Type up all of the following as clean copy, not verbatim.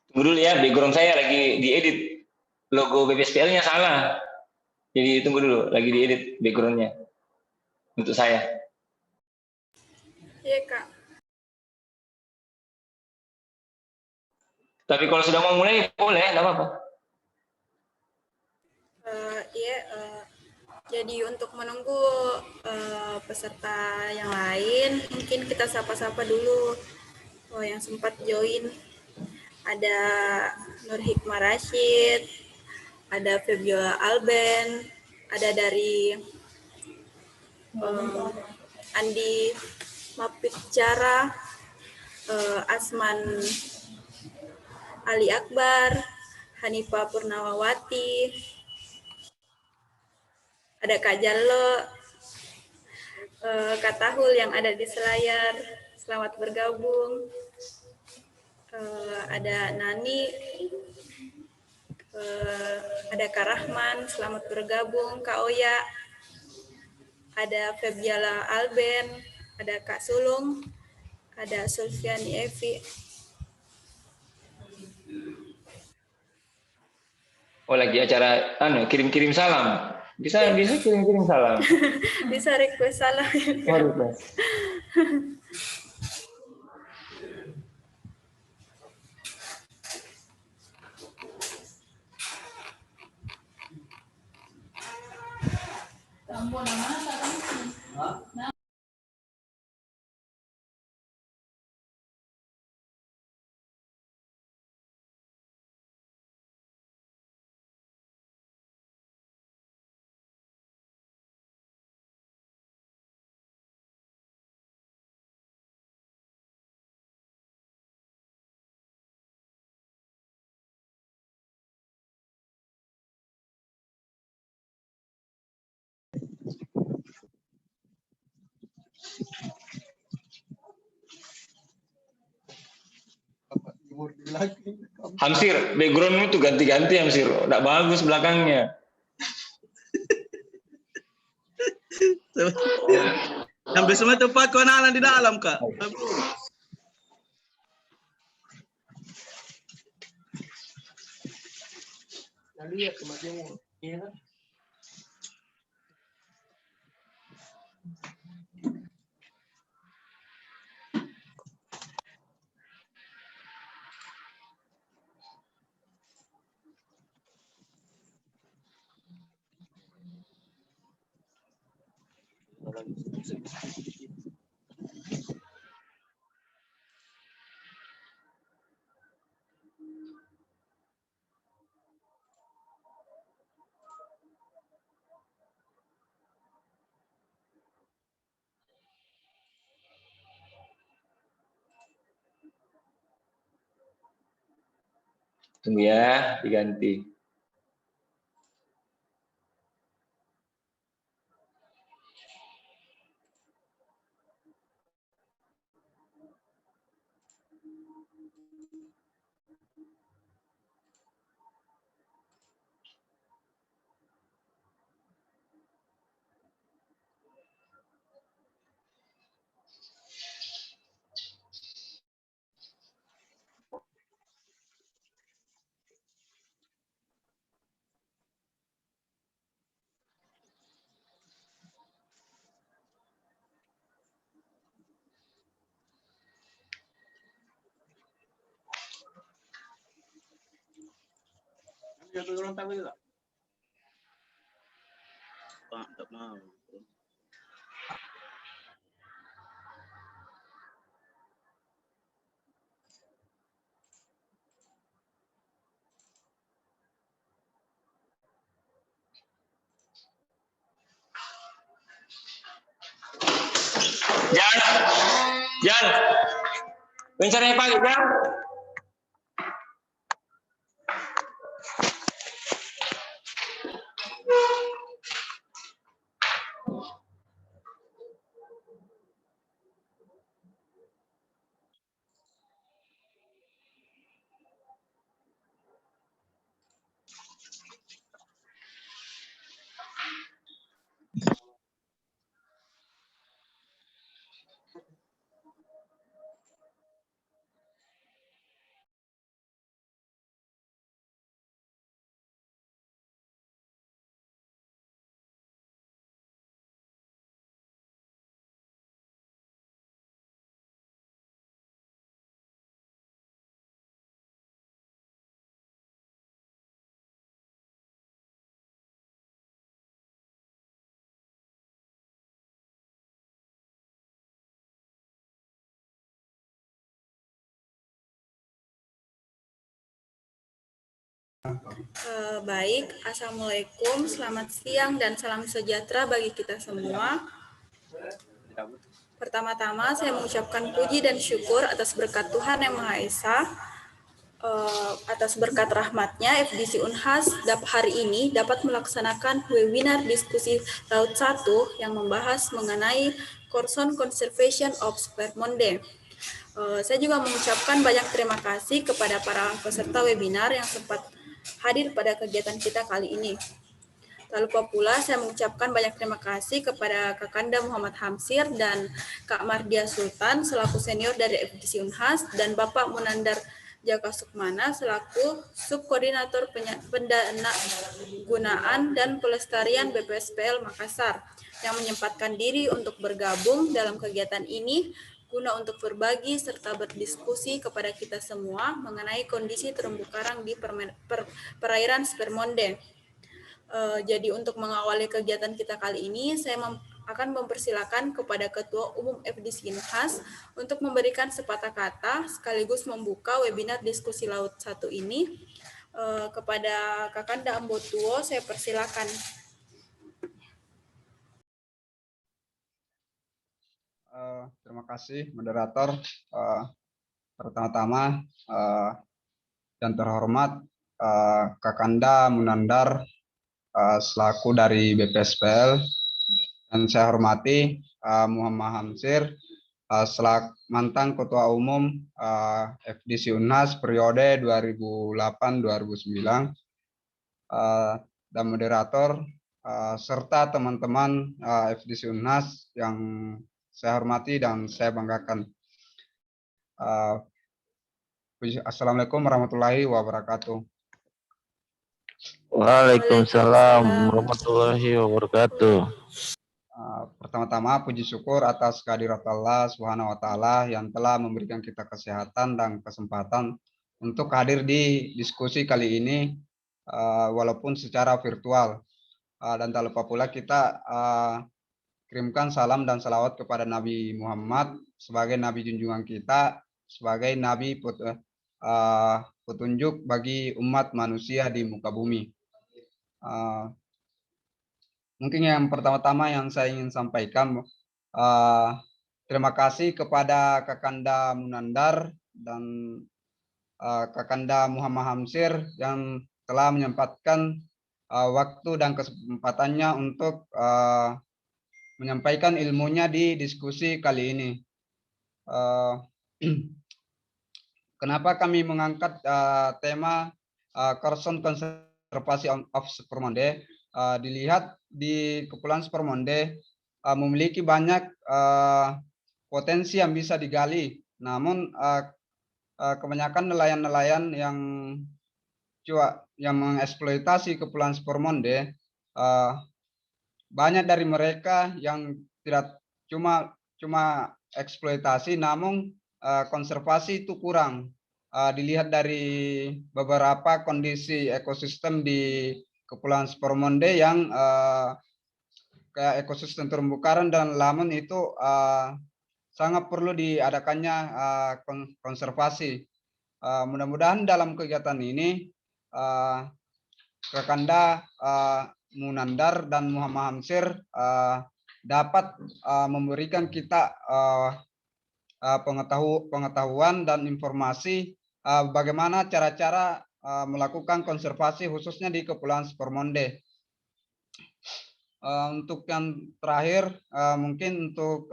Tunggu dulu ya, background saya lagi diedit. Logo BPSPL-nya salah. Jadi tunggu dulu, lagi diedit background-nya untuk saya. Iya, Kak. Tapi kalau sudah mau mulai, boleh, nggak apa-apa. Jadi untuk menunggu peserta yang lain, mungkin kita sapa-sapa dulu. Yang sempat join ada Nur Hikmah Rashid, ada Febiola Alben, ada dari Andi Mapit Cara, Asman Ali Akbar, Hanifah Purnawati, ada Kak Jallo, Kak Tahul yang ada di selayar, selamat bergabung. Ada Nani, ada Kak Rahman, selamat bergabung. Kak Oya, ada Febiala Alben, ada Kak Sulung, ada Sulfiani Evi. Oh, lagi acara kirim-kirim salam. Bisa kirim-kirim salam. Bisa request salam. Oh, request. Hamsir, backgroundmu tuh ganti-ganti Hamsir, nggak bagus belakangnya. Hampir semua tempat kau nalan di dalam, Kak. Lihat kematianmu, iya kan? Tunggu ya, diganti. Pak, tak mau. Jan, rencananya pagi Jan. Baik, Assalamualaikum, selamat siang dan salam sejahtera bagi kita semua. Pertama-tama saya mengucapkan puji dan syukur atas berkat Tuhan Yang Maha Esa, atas berkat rahmatnya FDC Unhas hari ini dapat melaksanakan webinar diskusi Laut 1 yang membahas mengenai Corson Conservation of Spermonde. Saya juga mengucapkan banyak terima kasih kepada para peserta webinar yang sempat hadir pada kegiatan kita kali ini. Tak lupa pula saya mengucapkan banyak terima kasih kepada Kakanda Muhammad Hamsir dan Kak Mardia Sultan selaku senior dari FDC Unhas dan Bapak Munandar Jaka Sukmana selaku Subkoordinator Pendana Gunaan dan Pelestarian BPSPL Makassar yang menyempatkan diri untuk bergabung dalam kegiatan ini guna untuk berbagi serta berdiskusi kepada kita semua mengenai kondisi terumbu karang di perairan Spermonde. Jadi untuk mengawali kegiatan kita kali ini, saya akan mempersilakan kepada Ketua Umum FDC Unhas untuk memberikan sepatah kata sekaligus membuka webinar diskusi Laut 1 ini. Kepada Kakanda Ambotuo, saya persilakan. Terima kasih, moderator. Pertama-tama yang terhormat Kakanda Munandar selaku dari BPSPL, dan saya hormati Muhammad Hamsir selaku mantan Ketua Umum FDC Unhas periode 2008-2009, dan moderator serta teman-teman FDC Unhas yang saya hormati dan saya banggakan. Assalamualaikum warahmatullahi wabarakatuh. Waalaikumsalam warahmatullahi wabarakatuh. Pertama-tama puji syukur atas kehadirat Allah Subhanahu wa taala yang telah memberikan kita kesehatan dan kesempatan untuk hadir di diskusi kali ini walaupun secara virtual. Dan tak lupa pula kita kirimkan salam dan salawat kepada Nabi Muhammad sebagai nabi junjungan kita, sebagai nabi petunjuk bagi umat manusia di muka bumi. Mungkin yang pertama-tama yang saya ingin sampaikan, terima kasih kepada Kakanda Munandar dan Kakanda Muhammad Hamsir yang telah menyempatkan waktu dan kesempatannya untuk menyampaikan ilmunya di diskusi kali ini. Kenapa kami mengangkat tema Corson Conservation of Spermonde? Dilihat di Kepulauan Spermonde memiliki banyak potensi yang bisa digali, namun kebanyakan nelayan-nelayan yang mengeksploitasi Kepulauan Spermonde, banyak dari mereka yang tidak cuma eksploitasi, namun konservasi itu kurang. Dilihat dari beberapa kondisi ekosistem di Kepulauan Spermonde yang kayak ekosistem terumbu karang dan lamun itu sangat perlu diadakannya konservasi. Mudah-mudahan dalam kegiatan ini Kakanda Munandar dan Muhammad Hamsir dapat memberikan kita pengetahuan dan informasi bagaimana cara-cara melakukan konservasi khususnya di Kepulauan Spermonde. Untuk yang terakhir, mungkin untuk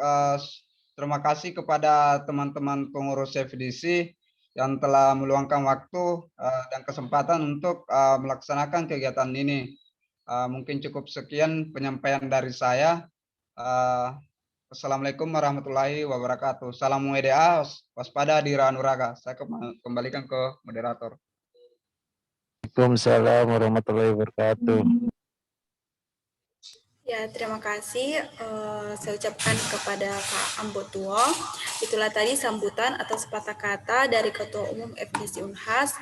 terima kasih kepada teman-teman pengurus FDC yang telah meluangkan waktu dan kesempatan untuk melaksanakan kegiatan ini. Mungkin cukup sekian penyampaian dari saya. Assalamualaikum warahmatullahi wabarakatuh. Salam WDA, waspada di Ranuraga. Saya kembalikan ke moderator. Waalaikumsalam warahmatullahi wabarakatuh. Ya, terima kasih saya ucapkan kepada Kak Ambotuo. Itulah tadi sambutan atau sepatah kata dari Ketua Umum FDC Unhas.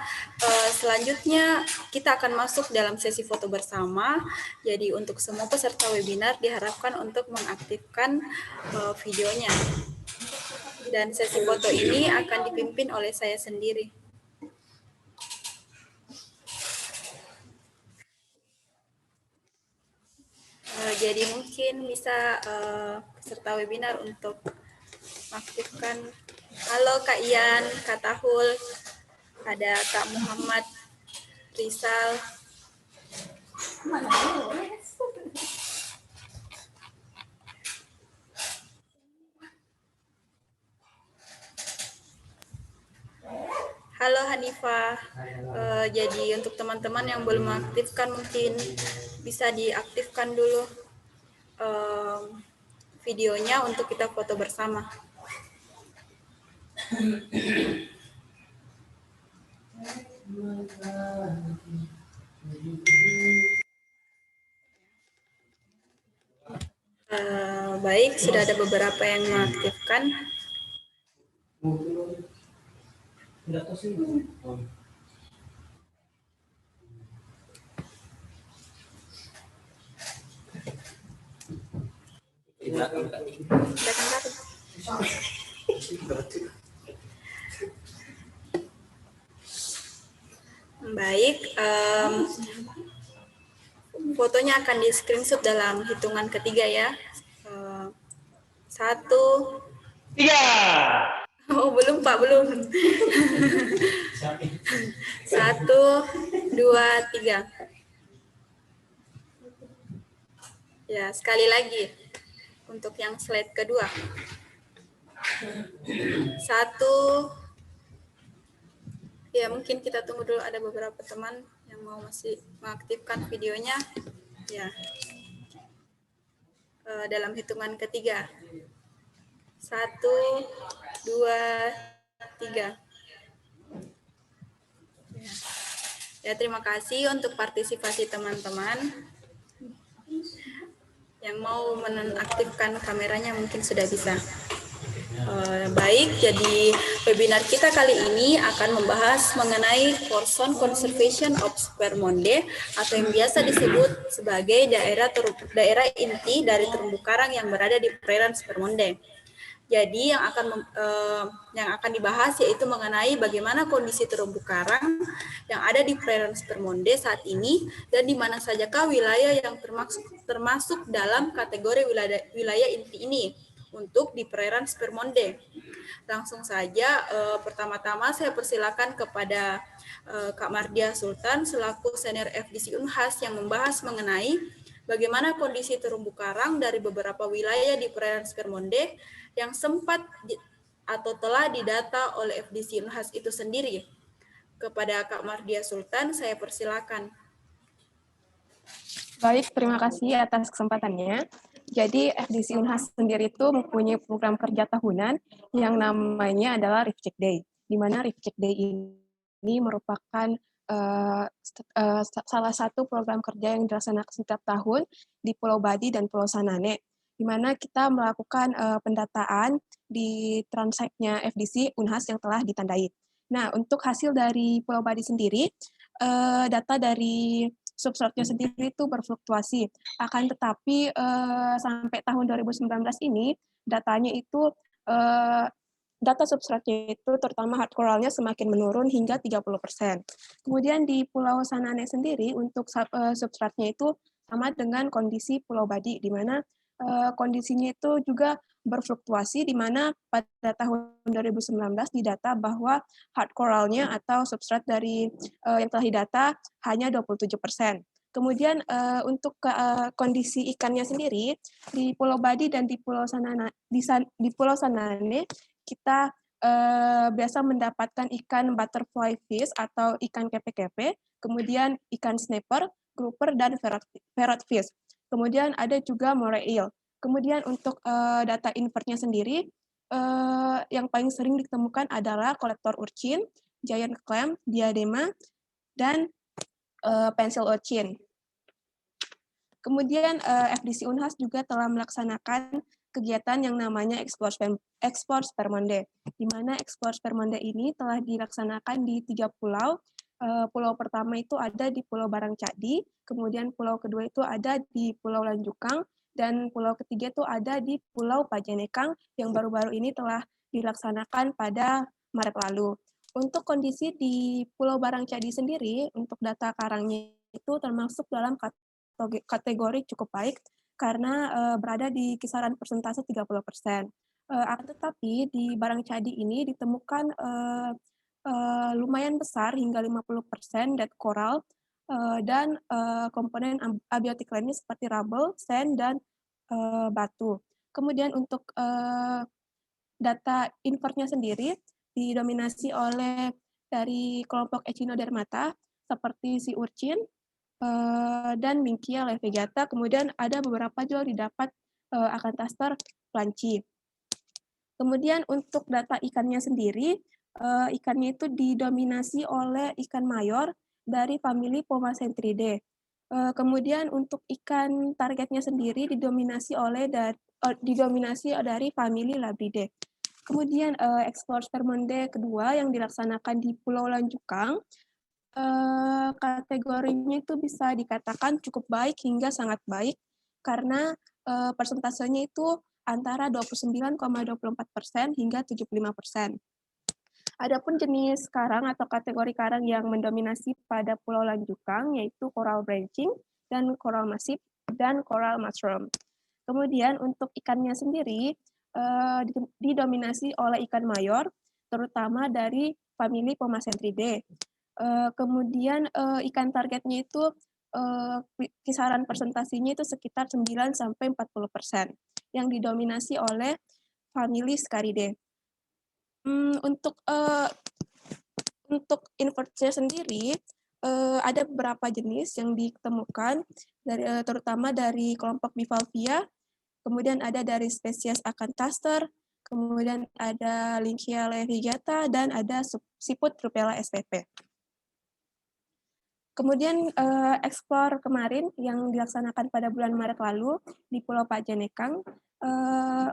Selanjutnya kita akan masuk dalam sesi foto bersama. Jadi untuk semua peserta webinar diharapkan untuk mengaktifkan videonya. Dan sesi foto ini akan dipimpin oleh saya sendiri. jadi mungkin bisa peserta webinar untuk aktifkan. Halo Kak Ian, Kak Tahul, ada Kak Muhammad Rizal. Halo Hanifah. Jadi untuk teman-teman yang belum aktifkan mungkin bisa diaktifkan dulu videonya untuk kita foto bersama. Baik, sudah ada beberapa yang mengaktifkan. Baik, fotonya akan di screenshot dalam hitungan ketiga ya. 1, 3. oh belum Pak, belum. 1, 2, 3. Ya, sekali lagi untuk yang slide kedua. 1. Ya, mungkin kita tunggu dulu, ada beberapa teman yang mau masih mengaktifkan videonya. Ya. Dalam hitungan ketiga. 1, 2, 3. Ya, terima kasih untuk partisipasi teman-teman. Yang mau menonaktifkan kameranya mungkin sudah bisa. Baik, jadi webinar kita kali ini akan membahas mengenai Person Conservation of Spermonde atau yang biasa disebut sebagai daerah inti dari terumbu karang yang berada di perairan Spermonde. Jadi yang akan dibahas yaitu mengenai bagaimana kondisi terumbu karang yang ada di perairan Spermonde saat ini dan di mana sajakah wilayah yang termasuk dalam kategori wilayah inti ini untuk di perairan Spermonde. Langsung saja, pertama-tama saya persilakan kepada Kak Mardia Sultan selaku senior FDC Unhas yang membahas mengenai bagaimana kondisi terumbu karang dari beberapa wilayah di perairan Spermonde yang sempat atau telah didata oleh FDC Unhas itu sendiri. Kepada Kak Mardia Sultan, saya persilakan. Baik, terima kasih atas kesempatannya. Jadi FDC Unhas sendiri itu mempunyai program kerja tahunan yang namanya adalah Reef Check Day, di mana Reef Check Day ini merupakan salah satu program kerja yang dilaksanakan setiap tahun di Pulau Badi dan Pulau Sanane, di mana kita melakukan pendataan di transeknya FDC Unhas yang telah ditandai. Nah, untuk hasil dari Pulau Badi sendiri, data dari substratnya sendiri itu berfluktuasi. Akan tetapi sampai tahun 2019 ini datanya itu data substratnya itu terutama hard coralnya semakin menurun hingga 30%. Kemudian di Pulau Sanane sendiri untuk substratnya itu sama dengan kondisi Pulau Badi di mana kondisinya itu juga berfluktuasi, di mana pada tahun 2019 didata bahwa hard coralnya atau substrat dari yang telah didata hanya 27%. Kemudian untuk kondisi ikannya sendiri di Pulau Badi dan di Pulau Sanane, di Pulau Sanane kita biasa mendapatkan ikan butterfly fish atau ikan kepe-kepe, kemudian ikan snapper, grouper, dan parrot fish. Kemudian ada juga moray eel. Kemudian untuk data invertnya sendiri, yang paling sering ditemukan adalah kolektor urchin, giant clam, diadema, dan pencil urchin. Kemudian FDC Unhas juga telah melaksanakan kegiatan yang namanya Explore Spermonde, di mana Explore Spermonde ini telah dilaksanakan di 3 pulau. Pulau pertama itu ada di Pulau Barangcadi, kemudian pulau kedua itu ada di Pulau Lanjukang, dan pulau ketiga itu ada di Pulau Pajanekang yang baru-baru ini telah dilaksanakan pada Maret lalu. Untuk kondisi di Pulau Barangcadi sendiri, untuk data karangnya itu termasuk dalam kategori cukup baik, karena berada di kisaran persentase 30%. Akan tetapi di barang cadi ini ditemukan lumayan besar hingga 50% dead coral dan komponen abiotik lainnya seperti rubble, sand, dan batu. Kemudian untuk data invertnya sendiri didominasi oleh dari kelompok Echinodermata seperti si urchin dan Minkia levigata. Kemudian ada beberapa juga didapat Acanthaster planchi. Kemudian untuk data ikannya sendiri, ikannya itu didominasi oleh ikan mayor dari famili Pomacentridae. Kemudian untuk ikan targetnya sendiri didominasi dari famili Labridae. Kemudian ekspor spermonde kedua yang dilaksanakan di Pulau Lanjukang, kategorinya itu bisa dikatakan cukup baik hingga sangat baik karena persentasenya itu antara 29,24% hingga 75%. Adapun jenis karang atau kategori karang yang mendominasi pada Pulau Lanjukang yaitu coral branching dan coral massif dan coral mushroom. Kemudian untuk ikannya sendiri didominasi oleh ikan mayor, terutama dari famili Pomacentridae. Kemudian ikan targetnya itu kisaran presentasinya itu sekitar 9-40%, yang didominasi oleh famili Scaridae. Untuk invertnya sendiri, ada beberapa jenis yang ditemukan, terutama dari kelompok Bivalvia, kemudian ada dari spesies Acanthaster, kemudian ada Lynchia levigata, dan ada siput Trupella spp. Kemudian ekspor kemarin yang dilaksanakan pada bulan Maret lalu di Pulau Pajanekang,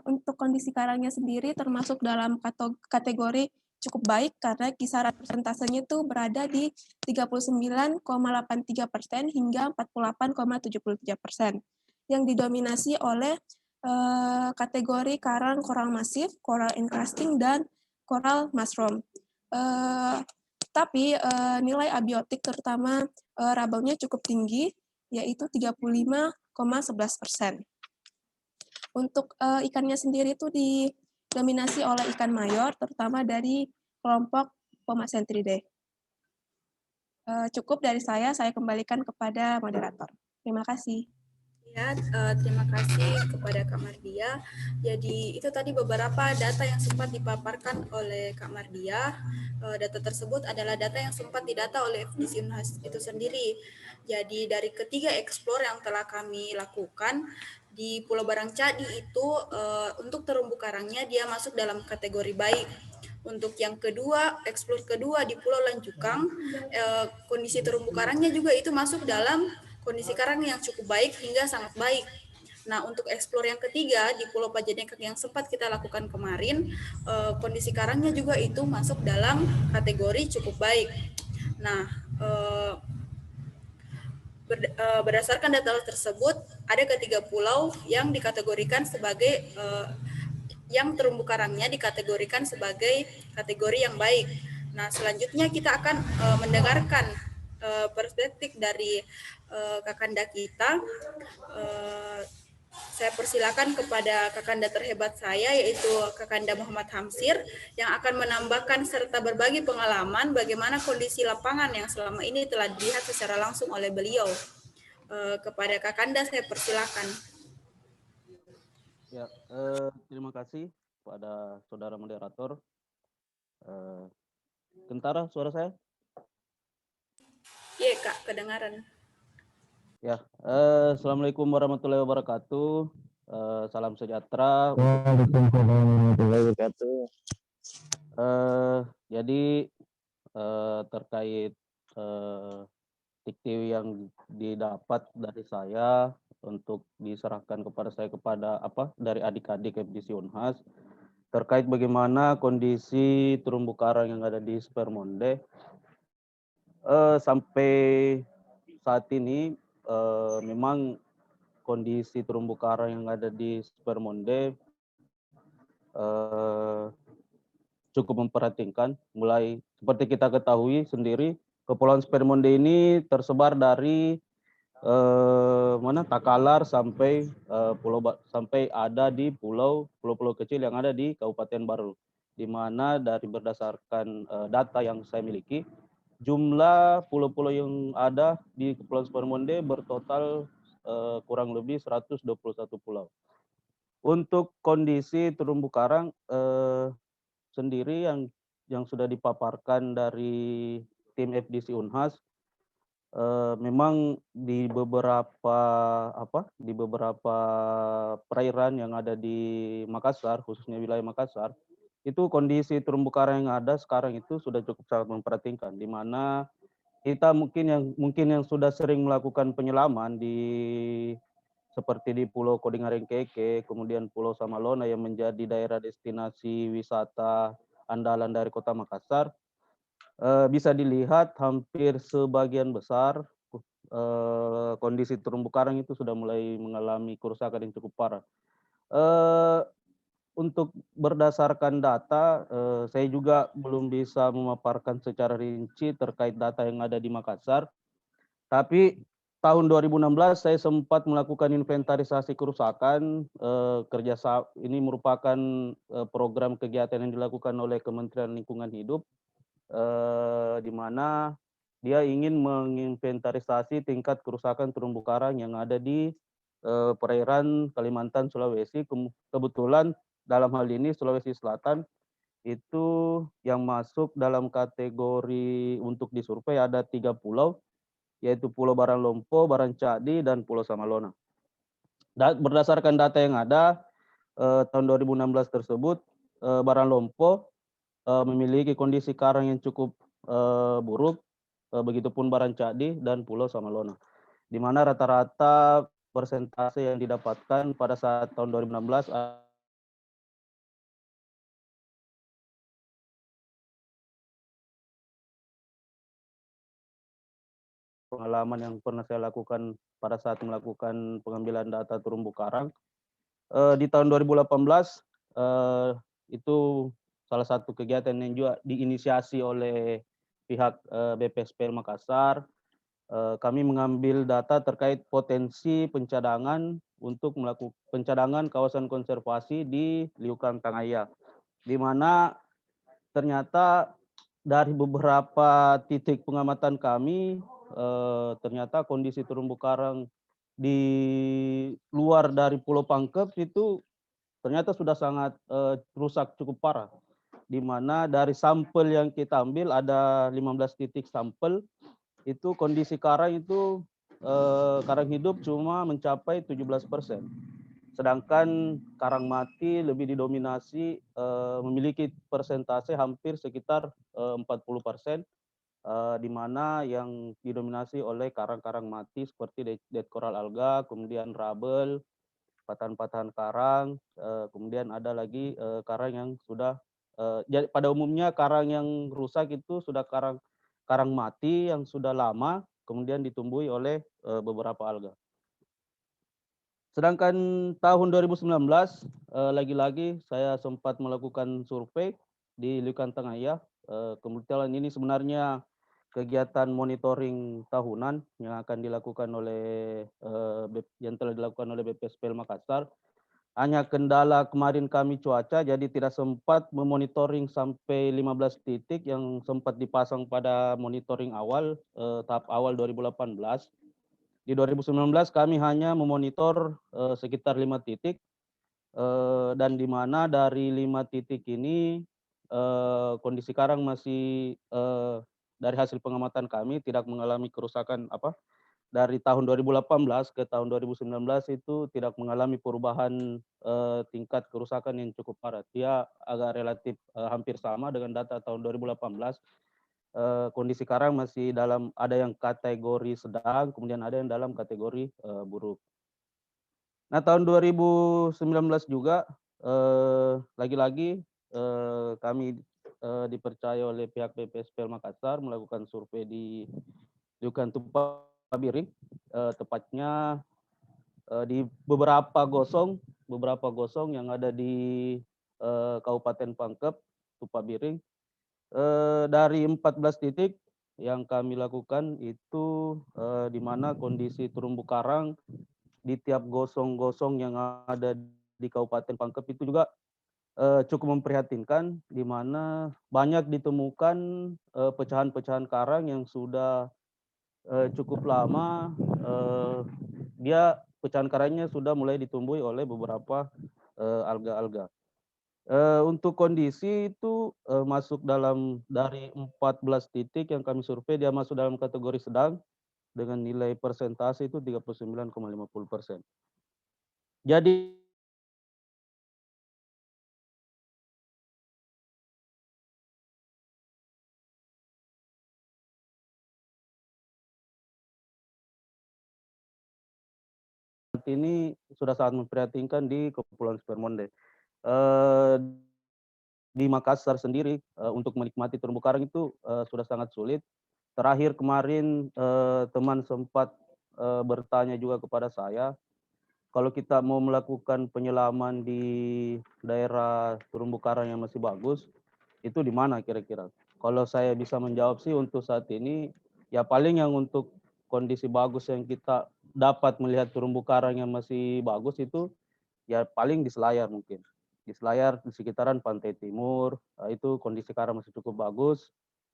untuk kondisi karangnya sendiri termasuk dalam kategori cukup baik karena kisaran persentasenya itu berada di 39,83% hingga 48,73%, yang didominasi oleh kategori karang coral massif, coral encrusting, dan coral mushroom. Tapi nilai abiotik terutama rubble-nya cukup tinggi, yaitu 35,11%. Untuk ikannya sendiri itu didominasi oleh ikan mayor, terutama dari kelompok Pomacentridae. Cukup dari saya kembalikan kepada moderator. Terima kasih. Ya, terima kasih kepada Kak Mardia. Jadi itu tadi beberapa data yang sempat dipaparkan oleh Kak Mardia. Data tersebut adalah data yang sempat didata oleh FDC Unhas itu sendiri. Jadi dari ketiga eksplor yang telah kami lakukan di Pulau Barang Cadi itu untuk terumbu karangnya dia masuk dalam kategori baik. Untuk yang kedua, eksplor kedua di Pulau Lanjukang, kondisi terumbu karangnya juga itu masuk dalam kondisi karang yang cukup baik hingga sangat baik. Nah, untuk eksplor yang ketiga di Pulau Pajanekang yang sempat kita lakukan kemarin, kondisi karangnya juga itu masuk dalam kategori cukup baik. Nah, berdasarkan data tersebut, ada ketiga pulau yang dikategorikan sebagai yang terumbu karangnya dikategorikan sebagai kategori yang baik. Nah, selanjutnya kita akan mendengarkan perspektif dari Kakanda kita. Saya persilakan kepada Kakanda terhebat saya, yaitu Kakanda Muhammad Hamsir, yang akan menambahkan serta berbagi pengalaman bagaimana kondisi lapangan yang selama ini telah dilihat secara langsung oleh beliau. Kepada Kakanda saya persilakan. Ya, terima kasih pada saudara moderator. Kentara suara saya? Iya Kak, kedengaran. Ya, assalamualaikum warahmatullahi wabarakatuh. Salam sejahtera. Waalaikumsalam warahmatullahi wabarakatuh. Jadi terkait dikti yang didapat dari saya untuk diserahkan kepada saya dari adik-adik FDC Unhas terkait bagaimana kondisi terumbu karang yang ada di Spermonde sampai saat ini. Memang kondisi terumbu karang yang ada di Spermonde cukup memperhatikan. Mulai seperti kita ketahui sendiri, Kepulauan Spermonde ini tersebar dari mana Takalar sampai sampai ada di pulau-pulau kecil yang ada di Kabupaten Baru, di mana dari berdasarkan data yang saya miliki, jumlah pulau-pulau yang ada di Kepulauan Spermonde bertotal kurang lebih 121 pulau. Untuk kondisi terumbu karang sendiri yang sudah dipaparkan dari tim FDC Unhas, memang di beberapa perairan yang ada di Makassar, khususnya wilayah Makassar, itu kondisi terumbu karang yang ada sekarang itu sudah cukup sangat memprihatinkan, di mana kita mungkin yang sudah sering melakukan penyelaman seperti di Pulau Kodingarengkeke, kemudian Pulau Samalona yang menjadi daerah destinasi wisata andalan dari Kota Makassar, bisa dilihat hampir sebagian besar kondisi terumbu karang itu sudah mulai mengalami kerusakan yang cukup parah. Untuk berdasarkan data, saya juga belum bisa memaparkan secara rinci terkait data yang ada di Makassar. Tapi tahun 2016 saya sempat melakukan inventarisasi kerusakan. Ini merupakan program kegiatan yang dilakukan oleh Kementerian Lingkungan Hidup, di mana dia ingin menginventarisasi tingkat kerusakan terumbu karang yang ada di perairan Kalimantan, Sulawesi. Kebetulan dalam hal ini Sulawesi Selatan itu yang masuk dalam kategori untuk disurvei ada 3 pulau, yaitu Pulau Baranglompo, Barancadi, dan Pulau Samalona. Berdasarkan data yang ada tahun 2016 tersebut, Baranglompo memiliki kondisi karang yang cukup buruk, begitupun Barancadi dan Pulau Samalona, di mana rata-rata persentase yang didapatkan pada saat tahun 2016 pengalaman yang pernah saya lakukan pada saat melakukan pengambilan data terumbu karang. Di tahun 2018 itu salah satu kegiatan yang juga diinisiasi oleh pihak BPSPL Makassar. Kami mengambil data terkait potensi pencadangan untuk melakukan pencadangan kawasan konservasi di Liukang Tangaya, di mana ternyata dari beberapa titik pengamatan kami, ternyata kondisi terumbu karang di luar dari Pulau Pangkep itu ternyata sudah sangat rusak cukup parah, di mana dari sampel yang kita ambil ada 15 titik sampel, itu kondisi karang itu karang hidup cuma mencapai 17%. Sedangkan karang mati lebih didominasi memiliki persentase hampir sekitar 40%, di mana yang didominasi oleh karang-karang mati seperti dead coral alga, kemudian rabel, patahan-patahan karang, kemudian ada lagi karang yang sudah jadi pada umumnya karang yang rusak itu sudah karang mati yang sudah lama kemudian ditumbuhi oleh beberapa alga. Sedangkan tahun 2019 lagi-lagi saya sempat melakukan survei di Liukang Tangaya. Kebetulan ini sebenarnya kegiatan monitoring tahunan yang akan dilakukan oleh yang telah dilakukan oleh BPSPL Makassar. Hanya kendala kemarin kami cuaca, jadi tidak sempat memonitoring sampai 15 titik yang sempat dipasang pada monitoring awal, tahap awal 2018. Di 2019 kami hanya memonitor sekitar 5 titik, dan di mana dari 5 titik ini kondisi karang masih dari hasil pengamatan kami tidak mengalami kerusakan dari tahun 2018 ke tahun 2019 itu tidak mengalami perubahan tingkat kerusakan yang cukup parah. Dia agak relatif hampir sama dengan data tahun 2018. Kondisi karang masih dalam, ada yang kategori sedang, kemudian ada yang dalam kategori buruk. Nah, tahun 2019 juga lagi-lagi kami dipercaya oleh pihak BPSPL Makassar melakukan survei di Liukang Tupabiring, tepatnya di beberapa gosong yang ada di Kabupaten Pangkep, Tupabiring. Dari 14 titik yang kami lakukan itu di mana kondisi terumbu karang di tiap gosong-gosong yang ada di Kabupaten Pangkep itu juga cukup memprihatinkan, di mana banyak ditemukan pecahan-pecahan karang yang sudah cukup lama. Dia pecahan karangnya sudah mulai ditumbuhi oleh beberapa alga-alga. Untuk kondisi itu masuk dalam dari 14 titik yang kami survei, dia masuk dalam kategori sedang dengan nilai persentase itu 39,50%. Jadi ini sudah sangat memprihatinkan di Kepulauan Spermonde. Di Makassar sendiri untuk menikmati terumbu karang itu sudah sangat sulit. Terakhir kemarin teman sempat bertanya juga kepada saya, kalau kita mau melakukan penyelaman di daerah terumbu karang yang masih bagus, itu di mana kira-kira? Kalau saya bisa menjawab sih untuk saat ini, ya paling yang untuk kondisi bagus yang kita dapat melihat terumbu karang yang masih bagus itu, ya paling di Selayar mungkin. Di Selayar, di sekitaran Pantai Timur, itu kondisi karang masih cukup bagus.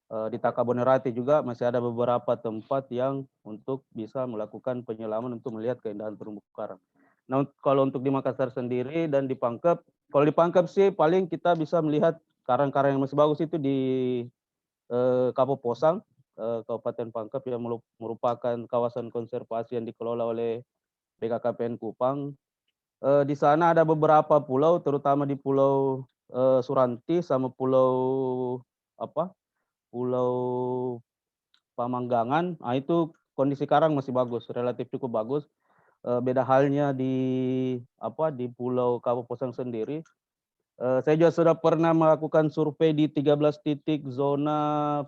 Di Takabonerate juga masih ada beberapa tempat yang untuk bisa melakukan penyelaman untuk melihat keindahan terumbu karang. Nah, kalau untuk di Makassar sendiri dan di Pangkep, kalau di Pangkep sih paling kita bisa melihat karang-karang yang masih bagus itu di Kapo Posang, Kabupaten Pangkep, yang merupakan kawasan konservasi yang dikelola oleh BKKBN Kupang. Di sana ada beberapa pulau, terutama di Pulau Suranti sama Pulau Pulau Pamanggangan. Nah, itu kondisi karang masih bagus, relatif cukup bagus. Beda halnya di Pulau Kapo Posang sendiri. Saya juga sudah pernah melakukan survei di 13 titik zona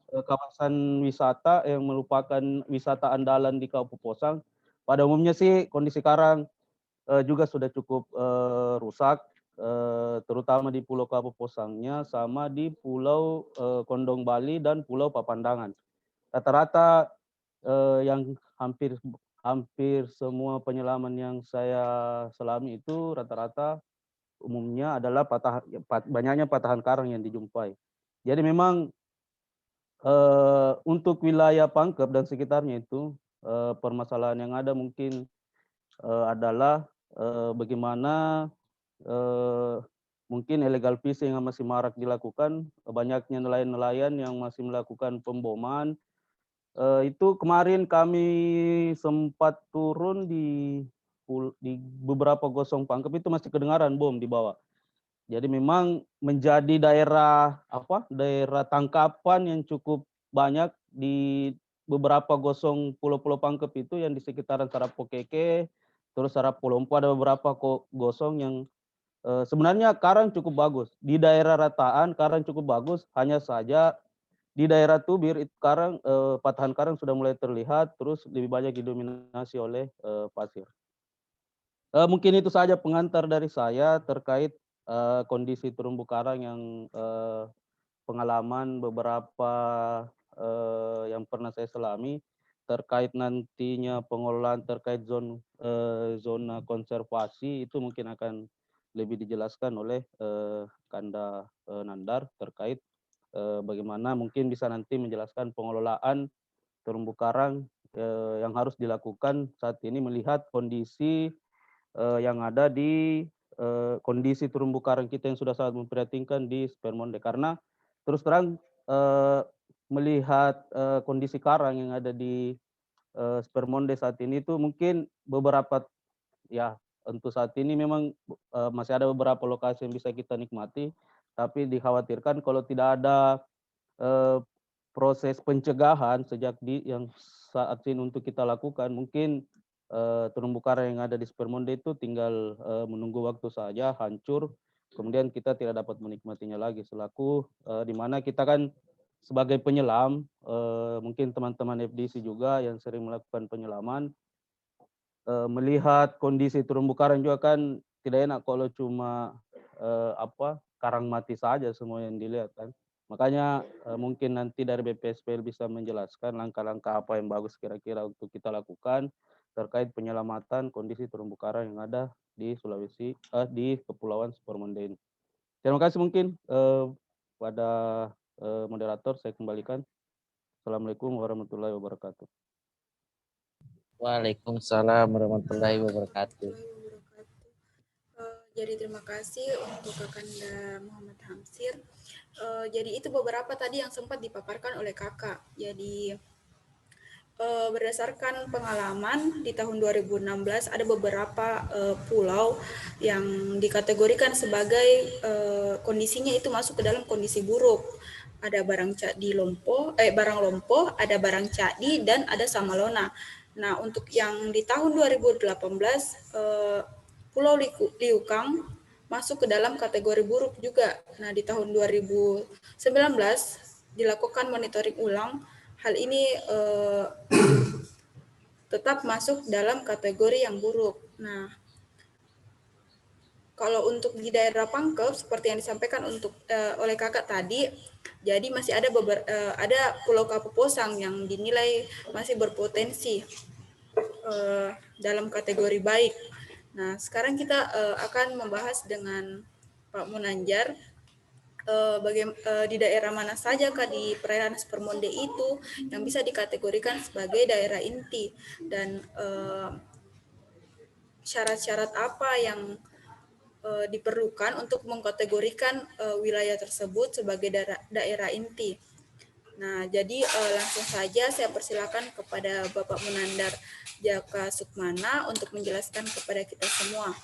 kawasan wisata yang merupakan wisata andalan di Kapo Posang. Pada umumnya sih kondisi karang juga sudah cukup rusak, terutama di Pulau Kapo Posangnya sama di Pulau Kondong Bali dan Pulau Papandangan. Rata-rata yang hampir semua penyelaman yang saya selami itu rata-rata umumnya adalah banyaknya patahan karang yang dijumpai. Jadi memang untuk wilayah Pangkep dan sekitarnya itu permasalahan yang ada mungkin adalah bagaimana mungkin illegal fishing yang masih marak dilakukan, banyaknya nelayan-nelayan yang masih melakukan pemboman. Itu kemarin kami sempat turun di beberapa gosong Pangkep itu masih kedengaran bom di bawah. Jadi memang menjadi daerah daerah tangkapan yang cukup banyak di beberapa gosong pulau-pulau Pangkep itu yang di sekitaran Sarapokeke, terus Sarapolompo ada beberapa gosong yang sebenarnya karang cukup bagus. Di daerah rataan karang cukup bagus, hanya saja di daerah Tubir itu patahan karang sudah mulai terlihat, terus lebih banyak didominasi oleh pasir. Mungkin itu saja pengantar dari saya terkait kondisi terumbu karang yang pengalaman beberapa yang pernah saya selami terkait nantinya pengelolaan terkait zona konservasi itu mungkin akan lebih dijelaskan oleh Kanda Nandar terkait bagaimana mungkin bisa nanti menjelaskan pengelolaan terumbu karang yang harus dilakukan saat ini melihat kondisi yang ada di kondisi terumbu karang kita yang sudah sangat memprihatinkan di Spermonde. Karena terus terang melihat kondisi karang yang ada di Spermonde saat ini itu mungkin beberapa ya untuk saat ini memang masih ada beberapa lokasi yang bisa kita nikmati, tapi dikhawatirkan kalau tidak ada proses pencegahan sejak yang saat ini untuk kita lakukan, mungkin terumbu karang yang ada di Spermonde itu tinggal menunggu waktu saja hancur, kemudian kita tidak dapat menikmatinya lagi selaku di mana kita kan sebagai penyelam, mungkin teman-teman FDC juga yang sering melakukan penyelaman, melihat kondisi terumbu karang juga kan tidak enak kalau cuma karang mati saja semua yang dilihat kan. Makanya mungkin nanti dari BPSPL bisa menjelaskan langkah-langkah apa yang bagus kira-kira untuk kita lakukan terkait penyelamatan kondisi terumbu karang yang ada di Sulawesi, di Kepulauan Supermonde ini. Terima kasih mungkin pada moderator, saya kembalikan. Assalamualaikum warahmatullahi wabarakatuh. Waalaikumsalam warahmatullahi wabarakatuh. Jadi terima kasih untuk Kakanda Muhammad Hamsir. Jadi itu beberapa tadi yang sempat dipaparkan oleh kakak. Jadi berdasarkan pengalaman di tahun 2016 ada beberapa pulau yang dikategorikan sebagai kondisinya itu masuk ke dalam kondisi buruk. Ada barang lompoh, ada barang cadi, dan ada Samalona. Nah, untuk yang di tahun 2018 Pulau Liukang masuk ke dalam kategori buruk juga. Nah, di tahun 2019 dilakukan monitoring ulang. Hal ini tetap masuk dalam kategori yang buruk. Nah, kalau untuk di daerah Pangkep seperti yang disampaikan oleh kakak tadi, jadi masih ada ada Pulau Kapuposang yang dinilai masih berpotensi dalam kategori baik. Nah, sekarang kita akan membahas dengan Pak Munanjar di daerah mana saja Kak di perairan Supermonde itu yang bisa dikategorikan sebagai daerah inti, dan syarat-syarat apa yang diperlukan untuk mengkategorikan wilayah tersebut sebagai daerah inti. Nah, jadi langsung saja saya persilakan kepada Bapak Munandar Jaka Sukmana untuk menjelaskan kepada kita semua.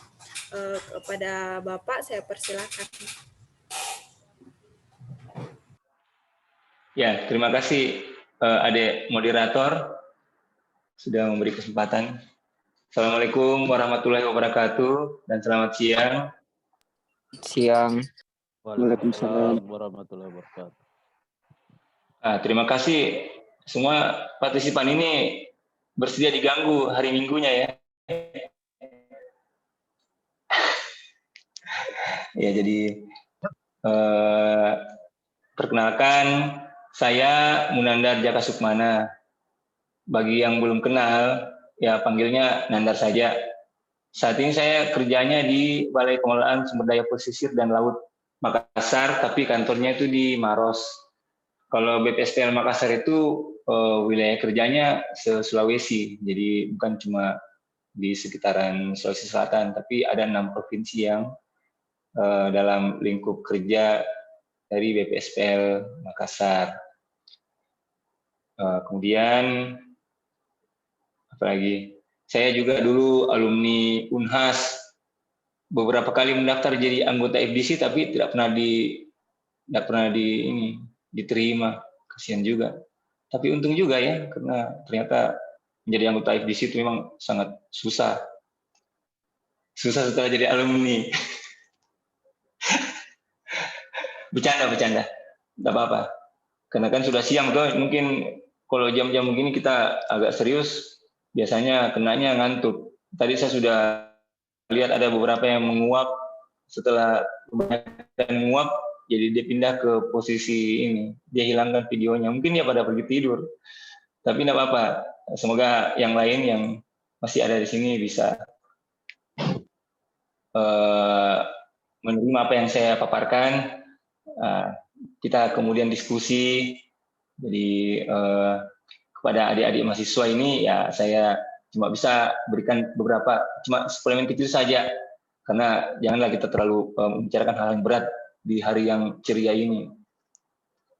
Kepada Bapak saya persilakan. Ya, terima kasih Adik moderator sudah memberi kesempatan. Assalamualaikum warahmatullahi wabarakatuh dan selamat siang. Siang. Waalaikumsalam warahmatullahi wabarakatuh. Terima kasih semua partisipan ini bersedia diganggu hari Minggunya ya. Ya, jadi perkenalkan, saya Munandar Jaka Sukmana. Bagi yang belum kenal, ya panggilnya Nandar saja. Saat ini saya kerjanya di Balai Pengelolaan Sumber Daya Pesisir dan Laut Makassar, tapi kantornya itu di Maros. Kalau BPSPL Makassar itu wilayah kerjanya se-Sulawesi, jadi bukan cuma di sekitaran Sulawesi Selatan, tapi ada 6 provinsi yang dalam lingkup kerja dari BPSPL Makassar. Kemudian apalagi, saya juga dulu alumni Unhas, beberapa kali mendaftar jadi anggota FDC tapi tidak pernah diterima, kasihan juga. Tapi untung juga ya, karena ternyata menjadi anggota FDC itu memang sangat susah setelah jadi alumni. Bercanda, nggak apa-apa. Karena kan sudah siang tuh, mungkin kalau jam-jam begini kita agak serius, biasanya kenanya ngantuk. Tadi saya sudah lihat ada beberapa yang menguap, setelah kebanyakan menguap, jadi dia pindah ke posisi ini, dia hilangkan videonya. Mungkin ya pada pergi tidur, tapi tidak apa-apa. Semoga yang lain yang masih ada di sini bisa menerima apa yang saya paparkan. Kita kemudian diskusi. Jadi kepada adik-adik mahasiswa ini ya saya cuma bisa berikan beberapa, cuma suplemen kecil saja, karena janganlah kita terlalu membicarakan hal yang berat di hari yang ceria ini.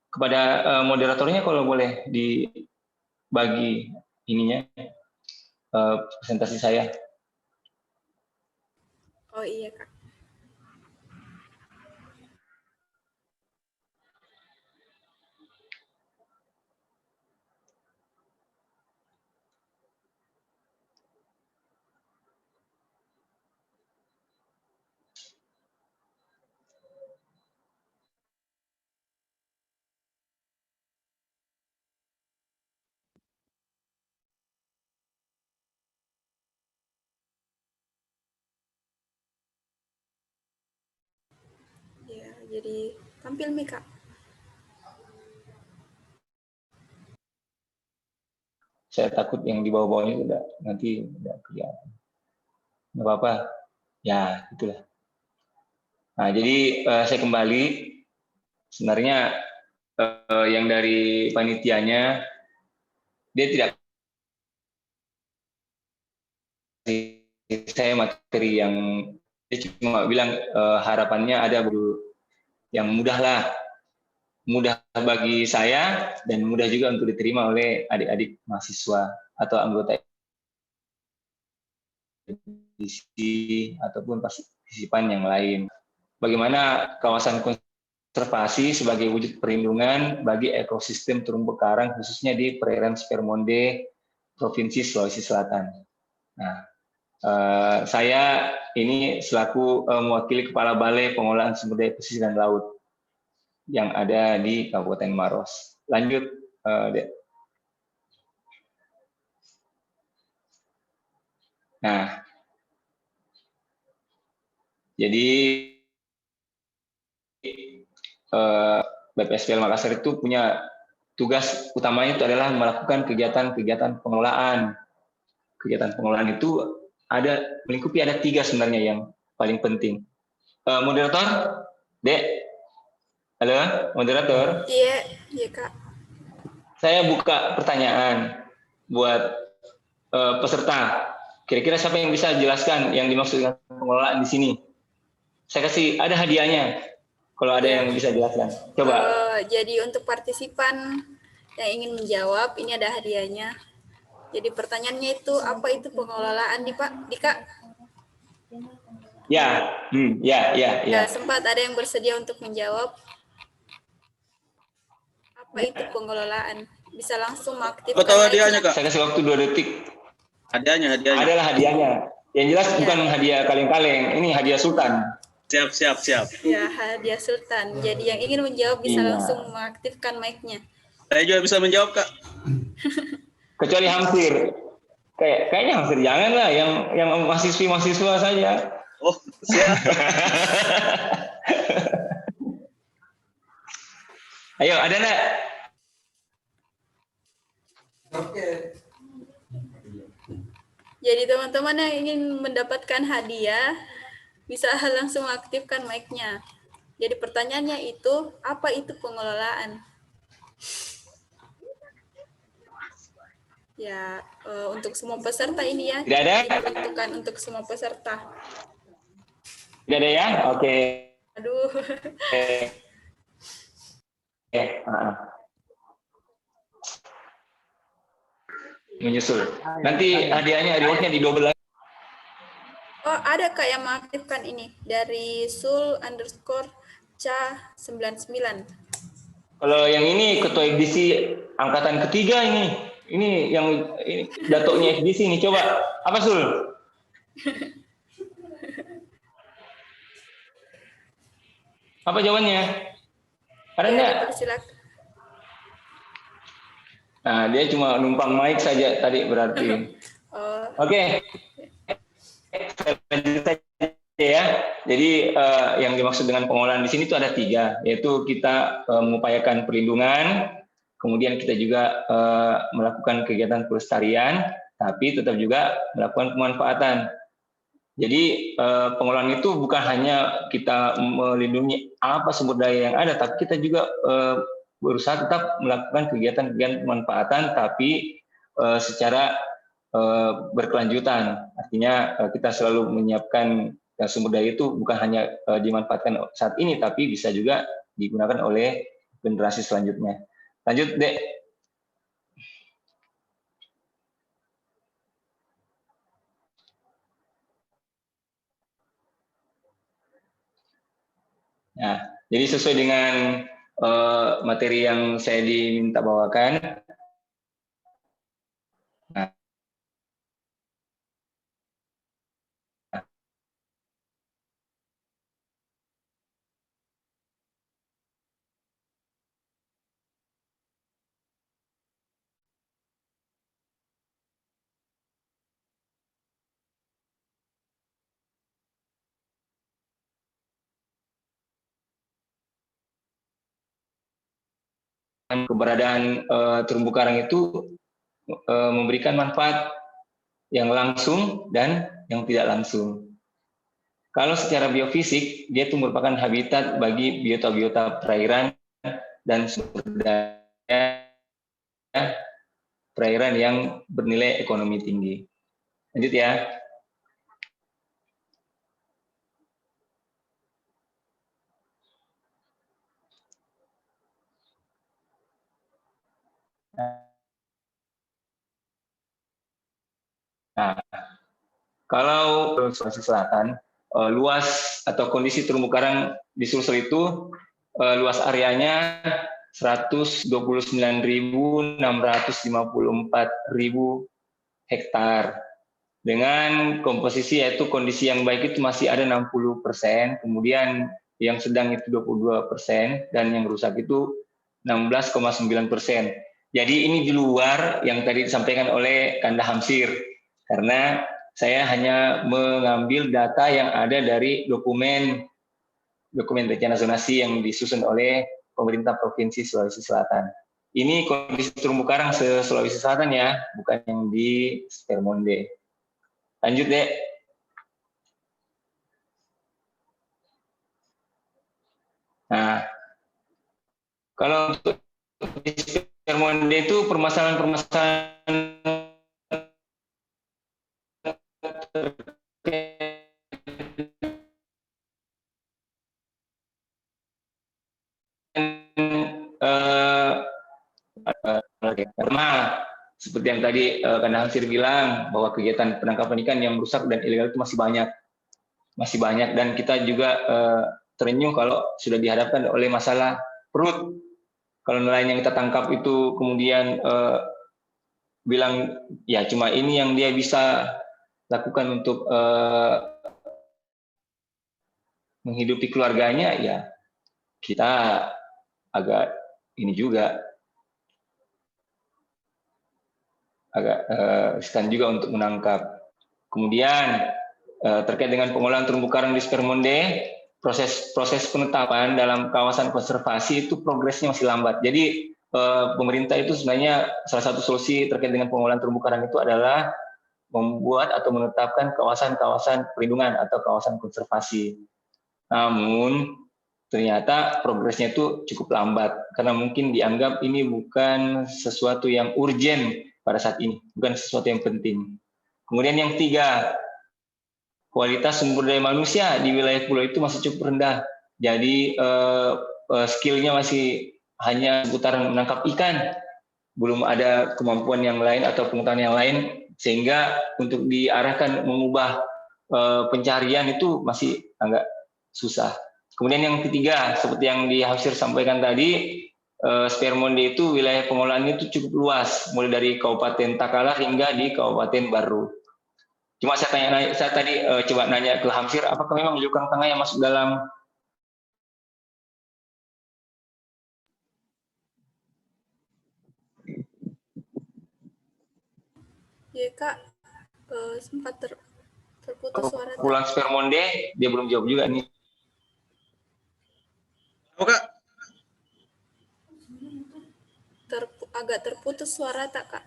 Kepada moderatornya kalau boleh dibagi ininya presentasi saya. Oh iya Kak. Ya, jadi tampil nih Kak. Saya takut yang di bawah-bawahnya itu nanti udah kelihatan. Nggak apa-apa. Ya, itulah. Nah, jadi saya kembali. Sebenarnya yang dari panitianya, dia tidak saya materi yang dia cuma bilang harapannya ada yang mudah bagi saya dan mudah juga untuk diterima oleh adik-adik mahasiswa atau anggota edisi ataupun partisipan yang lain. Bagaimana kawasan konservasi sebagai wujud perlindungan bagi ekosistem terumbu karang khususnya di perairan Spermonde, Provinsi Sulawesi Selatan. Nah, saya ini selaku mewakili Kepala Balai Pengolahan Sumber Daya Pesisir dan Laut yang ada di Kabupaten Maros. Lanjut, Dek. Nah, jadi BPSPL Makassar itu punya tugas utamanya itu adalah melakukan kegiatan-kegiatan pengelolaan. Kegiatan pengelolaan itu melingkupi ada 3 sebenarnya yang paling penting. Moderator, Dek, halo, moderator. Iya Kak. Saya buka pertanyaan buat peserta. Kira-kira siapa yang bisa jelaskan yang dimaksud dengan pengelolaan di sini? Saya kasih ada hadiahnya. Kalau ada yang bisa jelaskan, coba. Jadi untuk partisipan yang ingin menjawab, ini ada hadiahnya. Jadi pertanyaannya itu apa itu pengelolaan nih Pak, Dika? Ya. Sempat ada yang bersedia untuk menjawab. Apa itu pengelolaan? Bisa langsung mengaktifkan. Betul hadiahnya Kak. Saya kasih waktu 2 detik. Hadiahnya. Adalah hadiahnya. Yang jelas bukan hadiah kaleng-kaleng, ini hadiah Sultan. Siap. Ya, hadiah Sultan. Jadi yang ingin menjawab bisa langsung mengaktifkan mic-nya. Saya juga bisa menjawab Kak. Kecuali hampir. Kayaknya hampir jangan lah, yang mahasiswa saja. Oh, siap. Ayo, ada enggak? Oke. Jadi teman-teman yang ingin mendapatkan hadiah bisa langsung aktifkan mic-nya. Jadi pertanyaannya itu, apa itu pengelolaan? Ya, untuk semua peserta ini ya. Tidak ada? Diperuntukkan untuk semua peserta. Tidak ada ya? Oke. Aduh. Menyusul. Nanti hadiahnya, rewardnya didouble lagi. Oh, ada Kak yang mengaktifkan ini. Dari sul_ca99. Kalau yang ini ketua edisi angkatan ketiga ini. Ini yang datuknya edisi ini. Coba, apa Sul? Apa jawabannya? Ada enggak? Silakan. Nah, dia cuma numpang mic saja tadi berarti. Oke. Lanjut saja ya. Jadi yang dimaksud dengan pengolahan di sini itu ada 3, yaitu kita mengupayakan perlindungan, kemudian kita juga melakukan kegiatan pelestarian, tapi tetap juga melakukan pemanfaatan. Jadi pengolahan itu bukan hanya kita melindungi apa sumber daya yang ada, tapi kita juga berusaha tetap melakukan kegiatan-kegiatan pemanfaatan, tapi secara berkelanjutan. Artinya kita selalu menyiapkan sumber daya itu bukan hanya dimanfaatkan saat ini, tapi bisa juga digunakan oleh generasi selanjutnya. Lanjut, Dek. Nah, jadi sesuai dengan materi yang saya diminta bawakan. Nah, keberadaan terumbu karang itu memberikan manfaat yang langsung dan yang tidak langsung. Kalau secara biofisik, dia itu merupakan habitat bagi biota-biota perairan dan sumber daya perairan yang bernilai ekonomi tinggi. Lanjut ya. Nah, kalau Sulawesi Selatan, luas atau kondisi terumbu karang di Sulsel itu luas areanya 129.654.000 hektar. Dengan komposisi yaitu kondisi yang baik itu masih ada 60%, kemudian yang sedang itu 22%, dan yang rusak itu 16,9%. Jadi ini di luar yang tadi disampaikan oleh Kanda Hamsir, karena saya hanya mengambil data yang ada dari dokumen rencana zonasi yang disusun oleh pemerintah Provinsi Sulawesi Selatan. Ini kondisi terumbu karang se-Sulawesi Selatan ya, bukan yang di Spermonde. Lanjut deh. Nah, kalau untuk di Spermonde itu permasalahan-permasalahan karena seperti yang tadi Kanda Hamsir bilang bahwa kegiatan penangkapan ikan yang rusak dan ilegal itu masih banyak, dan kita juga terenyuh kalau sudah dihadapkan oleh masalah perut. Kalau nelayan yang kita tangkap itu kemudian bilang ya cuma ini yang dia bisa lakukan untuk menghidupi keluarganya, ya kita agak ini juga riskan juga untuk menangkap. Kemudian terkait dengan pengolahan terumbu karang di Spermonde, proses penetapan dalam kawasan konservasi itu progresnya masih lambat. Jadi pemerintah itu sebenarnya salah satu solusi terkait dengan pengolahan terumbu karang itu adalah membuat atau menetapkan kawasan-kawasan perlindungan atau kawasan konservasi. Namun ternyata progresnya itu cukup lambat karena mungkin dianggap ini bukan sesuatu yang urgent pada saat ini, bukan sesuatu yang penting. Kemudian yang tiga, kualitas sumber daya manusia di wilayah pulau itu masih cukup rendah. Jadi skillnya masih hanya seputaran menangkap ikan, belum ada kemampuan yang lain atau pengetahuan yang lain, sehingga untuk diarahkan mengubah pencarian itu masih agak susah. Kemudian yang ketiga, seperti yang di Hamsir sampaikan tadi, Spermonde itu wilayah pengolahannya itu cukup luas, mulai dari Kabupaten Takalar hingga di Kabupaten Baru. Cuma saya tadi coba nanya ke Hamsir, apakah memang Lukang Tengah yang masuk dalam Ya Kak, sempat terputus suara. pulang Spermonde? Dia belum jawab juga nih. Apa Kak? Agak terputus suara tak Kak?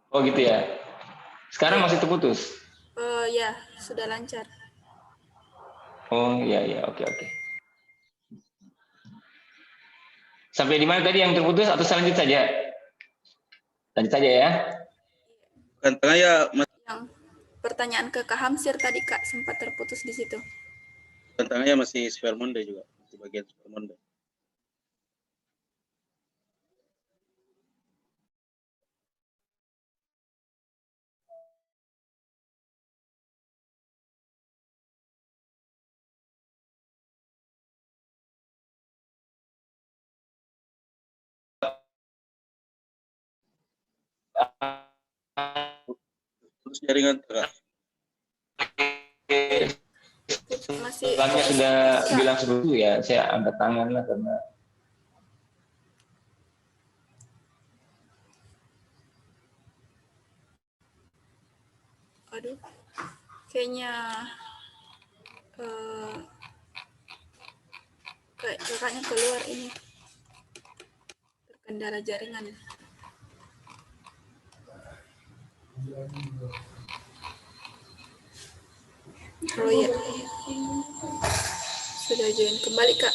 Oh gitu ya. Sekarang masih terputus? Ya, sudah lancar. Oh iya, oke. Sampai di mana tadi yang terputus atau saya lanjut saja? Lanjut saja ya. Bukan tengah ya, Yang pertanyaan ke Kak Hamsir tadi Kak, sempat terputus di situ. bukan tengahnya masih Spermonde juga, masih bagian Spermonde. Terus jaringan Kak. Masih Sebelumnya sudah bilang sebelum ya, saya angkat tangan lah karena aduh, kayaknya kakaknya keluar ini, terkendala jaringan. Oh iya, sudah join kembali Kak.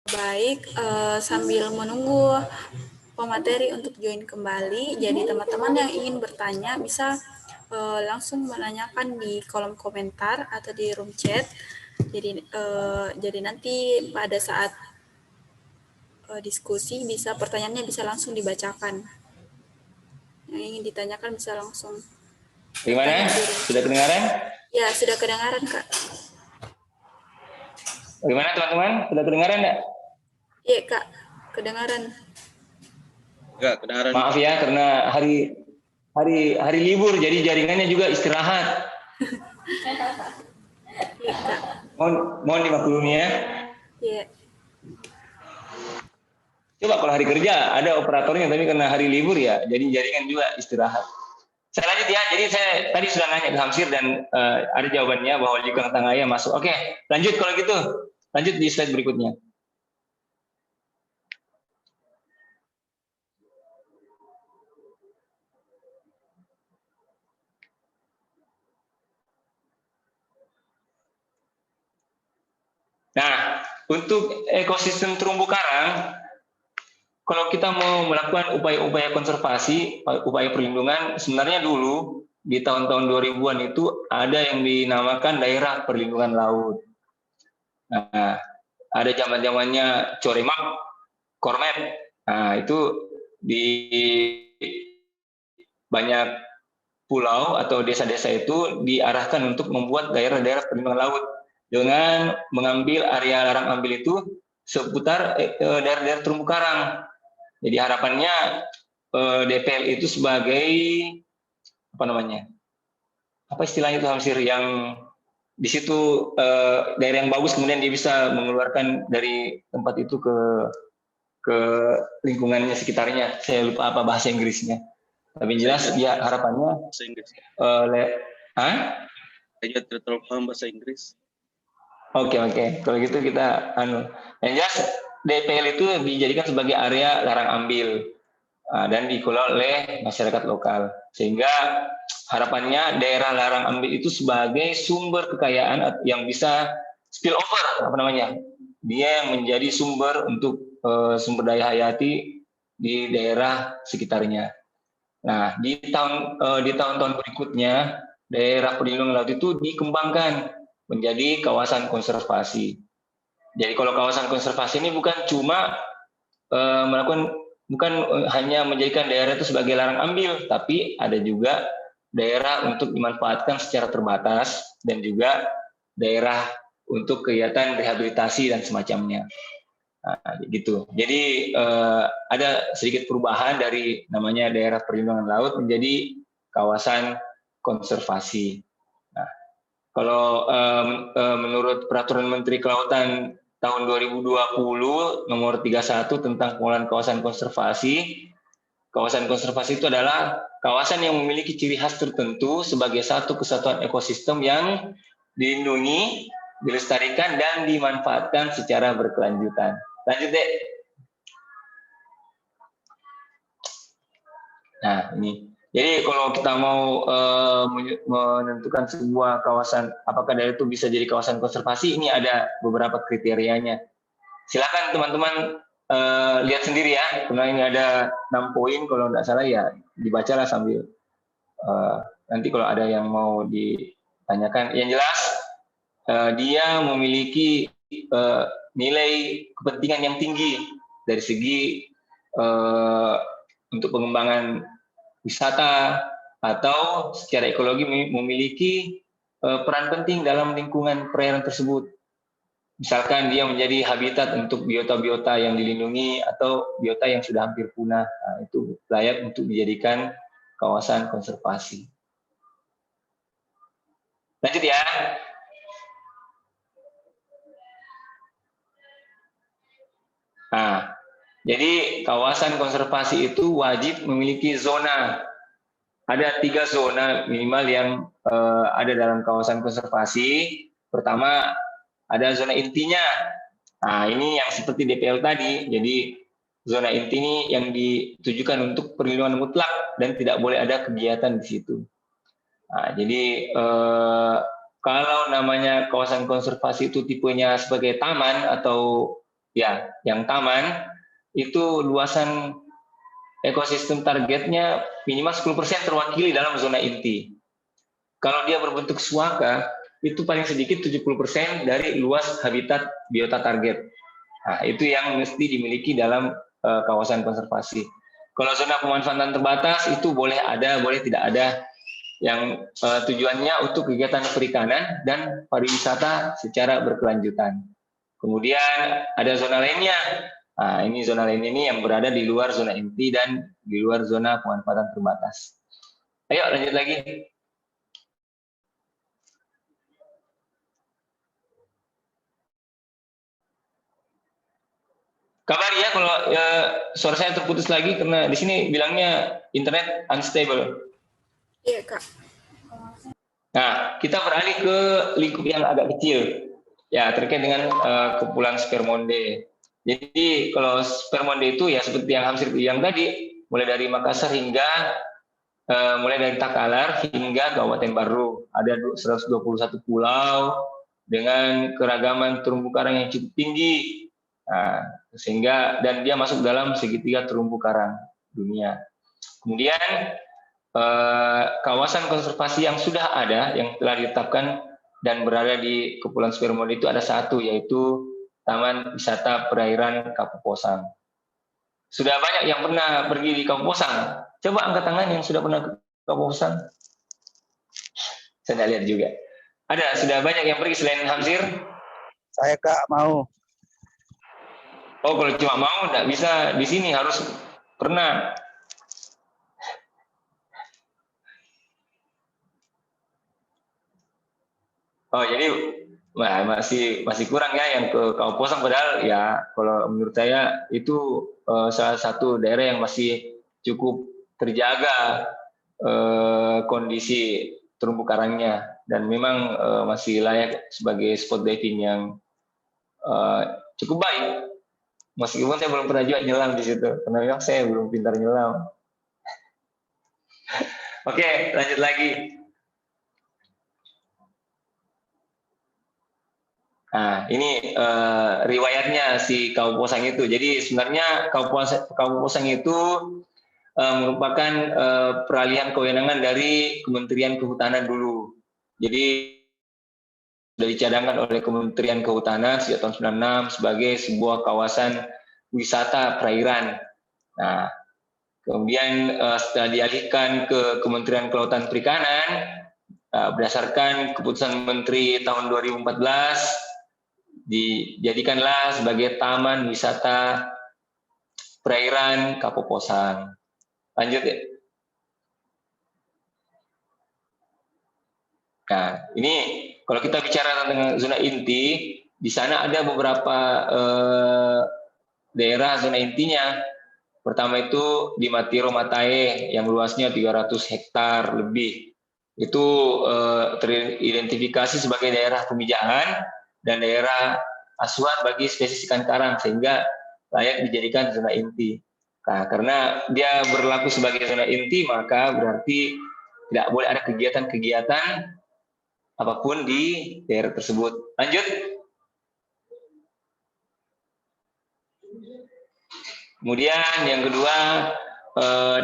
Baik, sambil menunggu pemateri untuk join kembali, jadi teman-teman yang ingin bertanya bisa langsung menanyakan di kolom komentar atau di room chat. Jadi nanti pada saat diskusi pertanyaannya bisa langsung dibacakan. Yang ingin ditanyakan bisa langsung. Gimana? Sudah kedengaran? Ya, sudah kedengaran Kak. Bagaimana teman-teman? Sudah kedengaran nggak? Iya Kak, kedengaran. Enggak, kedengaran. Maaf ya, karena hari libur, jadi jaringannya juga istirahat. Iya Kak. Mohon dimaklumi ya. Iya. Coba kalau hari kerja ada operatornya, tapi karena hari libur ya, jadi jaringan juga istirahat. Saya lanjut ya. Jadi saya tadi sudah nanya ke Hamsir dan ada jawabannya bahwa Liukang Tangaya masuk. Oke, lanjut kalau gitu. Lanjut di slide berikutnya. Nah, untuk ekosistem terumbu karang, kalau kita mau melakukan upaya-upaya konservasi, upaya perlindungan, sebenarnya dulu di tahun-tahun 2000-an itu ada yang dinamakan daerah perlindungan laut. Nah, ada zaman-zamannya Coremak, Kormet. Nah, itu di banyak pulau atau desa-desa itu diarahkan untuk membuat daerah-daerah perlindungan laut dengan mengambil area larang ambil itu seputar daerah-daerah terumbu karang. Jadi harapannya DPL itu sebagai apa namanya? Apa istilahnya itu Hamsir, yang di situ daerah yang bagus kemudian dia bisa mengeluarkan dari tempat itu ke lingkungannya sekitarnya. Saya lupa apa bahasa Inggrisnya. Tapi jelas ya harapannya Bahasa Inggris. Saya juga tidak terlalu paham bahasa Inggris. Oke. Kalau gitu kita yang jelas DPL itu dijadikan sebagai area larang ambil dan dikelola oleh masyarakat lokal, sehingga harapannya daerah larang ambil itu sebagai sumber kekayaan yang bisa spill over, dia yang menjadi sumber untuk sumber daya hayati di daerah sekitarnya. Nah, di tahun-tahun berikutnya daerah perlindungan laut itu dikembangkan menjadi kawasan konservasi. Jadi kalau kawasan konservasi ini bukan cuma bukan hanya menjadikan daerah itu sebagai larang ambil, tapi ada juga daerah untuk dimanfaatkan secara terbatas dan juga daerah untuk kegiatan rehabilitasi dan semacamnya. Nah, gitu. Jadi ada sedikit perubahan dari namanya daerah perlindungan laut menjadi kawasan konservasi. Nah, kalau menurut Peraturan Menteri Kelautan tahun 2020 nomor 31 tentang pengelolaan kawasan konservasi itu adalah kawasan yang memiliki ciri khas tertentu sebagai satu kesatuan ekosistem yang dilindungi, dilestarikan, dan dimanfaatkan secara berkelanjutan. Lanjut deh. Nah, ini. Jadi kalau kita mau menentukan sebuah kawasan, apakah daerah itu bisa jadi kawasan konservasi, ini ada beberapa kriterianya. Silakan teman-teman lihat sendiri ya, karena ini ada 6 poin, kalau tidak salah ya dibacalah sambil nanti kalau ada yang mau ditanyakan. Yang jelas dia memiliki nilai kepentingan yang tinggi dari segi untuk pengembangan wisata atau secara ekologi memiliki peran penting dalam lingkungan perairan tersebut. Misalkan dia menjadi habitat untuk biota-biota yang dilindungi atau biota yang sudah hampir punah, nah, itu layak untuk dijadikan kawasan konservasi. Lanjut ya. Nah, jadi kawasan konservasi itu wajib memiliki zona. Ada 3 zona minimal yang ada dalam kawasan konservasi. Pertama, ada zona intinya. Nah, ini yang seperti DPL tadi. Jadi, zona inti ini yang ditujukan untuk perlindungan mutlak dan tidak boleh ada kegiatan di situ. Nah, jadi kalau namanya kawasan konservasi itu tipenya sebagai taman atau ya yang taman, itu luasan ekosistem targetnya minimal 10% terwakili dalam zona inti. Kalau dia berbentuk suaka, itu paling sedikit 70% dari luas habitat biota target. Nah, itu yang mesti dimiliki dalam kawasan konservasi. Kalau zona pemanfaatan terbatas itu boleh ada, boleh tidak ada, yang tujuannya untuk kegiatan perikanan dan pariwisata secara berkelanjutan. Kemudian ada zona lainnya. Nah, ini zona lain ini yang berada di luar zona inti dan di luar zona pemanfaatan terbatas. Ayo lanjut lagi. Kabar ya kalau suara saya terputus lagi karena di sini bilangnya internet unstable. Iya, Kak. Nah, kita beralih ke lingkup yang agak kecil. Ya, terkait dengan Kepulauan Spermonde. Jadi kalau Spermonde itu ya seperti yang Hamsir bilang tadi, mulai dari Makassar hingga mulai dari Takalar hingga Kabupaten Baru. Ada 121 pulau dengan keragaman terumbu karang yang cukup tinggi. Nah, sehingga dan dia masuk dalam segitiga terumbu karang dunia. Kemudian kawasan konservasi yang sudah ada yang telah ditetapkan dan berada di Kepulauan Spermonde itu ada satu, yaitu Taman Wisata Perairan Kapuposang. Sudah banyak yang pernah pergi di Kapuposang. Coba angkat tangan yang sudah pernah ke Kapuposang. Saya lihat juga. Ada, sudah banyak yang pergi selain Hamsir? Saya Kak mau. Oh, kalau cuma mau tidak bisa di sini, harus pernah. Oh, jadi masih kurang ya yang ke Kapuposang, padahal ya kalau menurut saya itu salah satu daerah yang masih cukup terjaga kondisi terumbu karangnya dan memang masih layak sebagai spot diving yang cukup baik. Meskipun saya belum pernah juga nyelam di situ, karena memang saya belum pintar nyelam. Oke, lanjut lagi. Nah, ini riwayatnya si Kapuposang itu. Jadi sebenarnya Kapuposang itu merupakan peralihan kewenangan dari Kementerian Kehutanan dulu. Jadi sudah dicadangkan oleh Kementerian Kehutanan sejak tahun 96 sebagai sebuah kawasan wisata perairan. Nah, kemudian setelah dialihkan ke Kementerian Kelautan Perikanan, berdasarkan keputusan Menteri tahun 2014, dijadikanlah sebagai Taman Wisata Perairan Kapuposang. Lanjut ya. Nah, ini kalau kita bicara tentang zona inti, di sana ada beberapa daerah zona intinya. Pertama itu di Matiro Matae yang luasnya 300 hektar lebih. Itu teridentifikasi sebagai daerah pemijahan dan daerah asuhan bagi spesies ikan karang sehingga layak dijadikan zona inti. Nah, karena dia berlaku sebagai zona inti, maka berarti tidak boleh ada kegiatan-kegiatan apapun di daerah tersebut. Lanjut. Kemudian yang kedua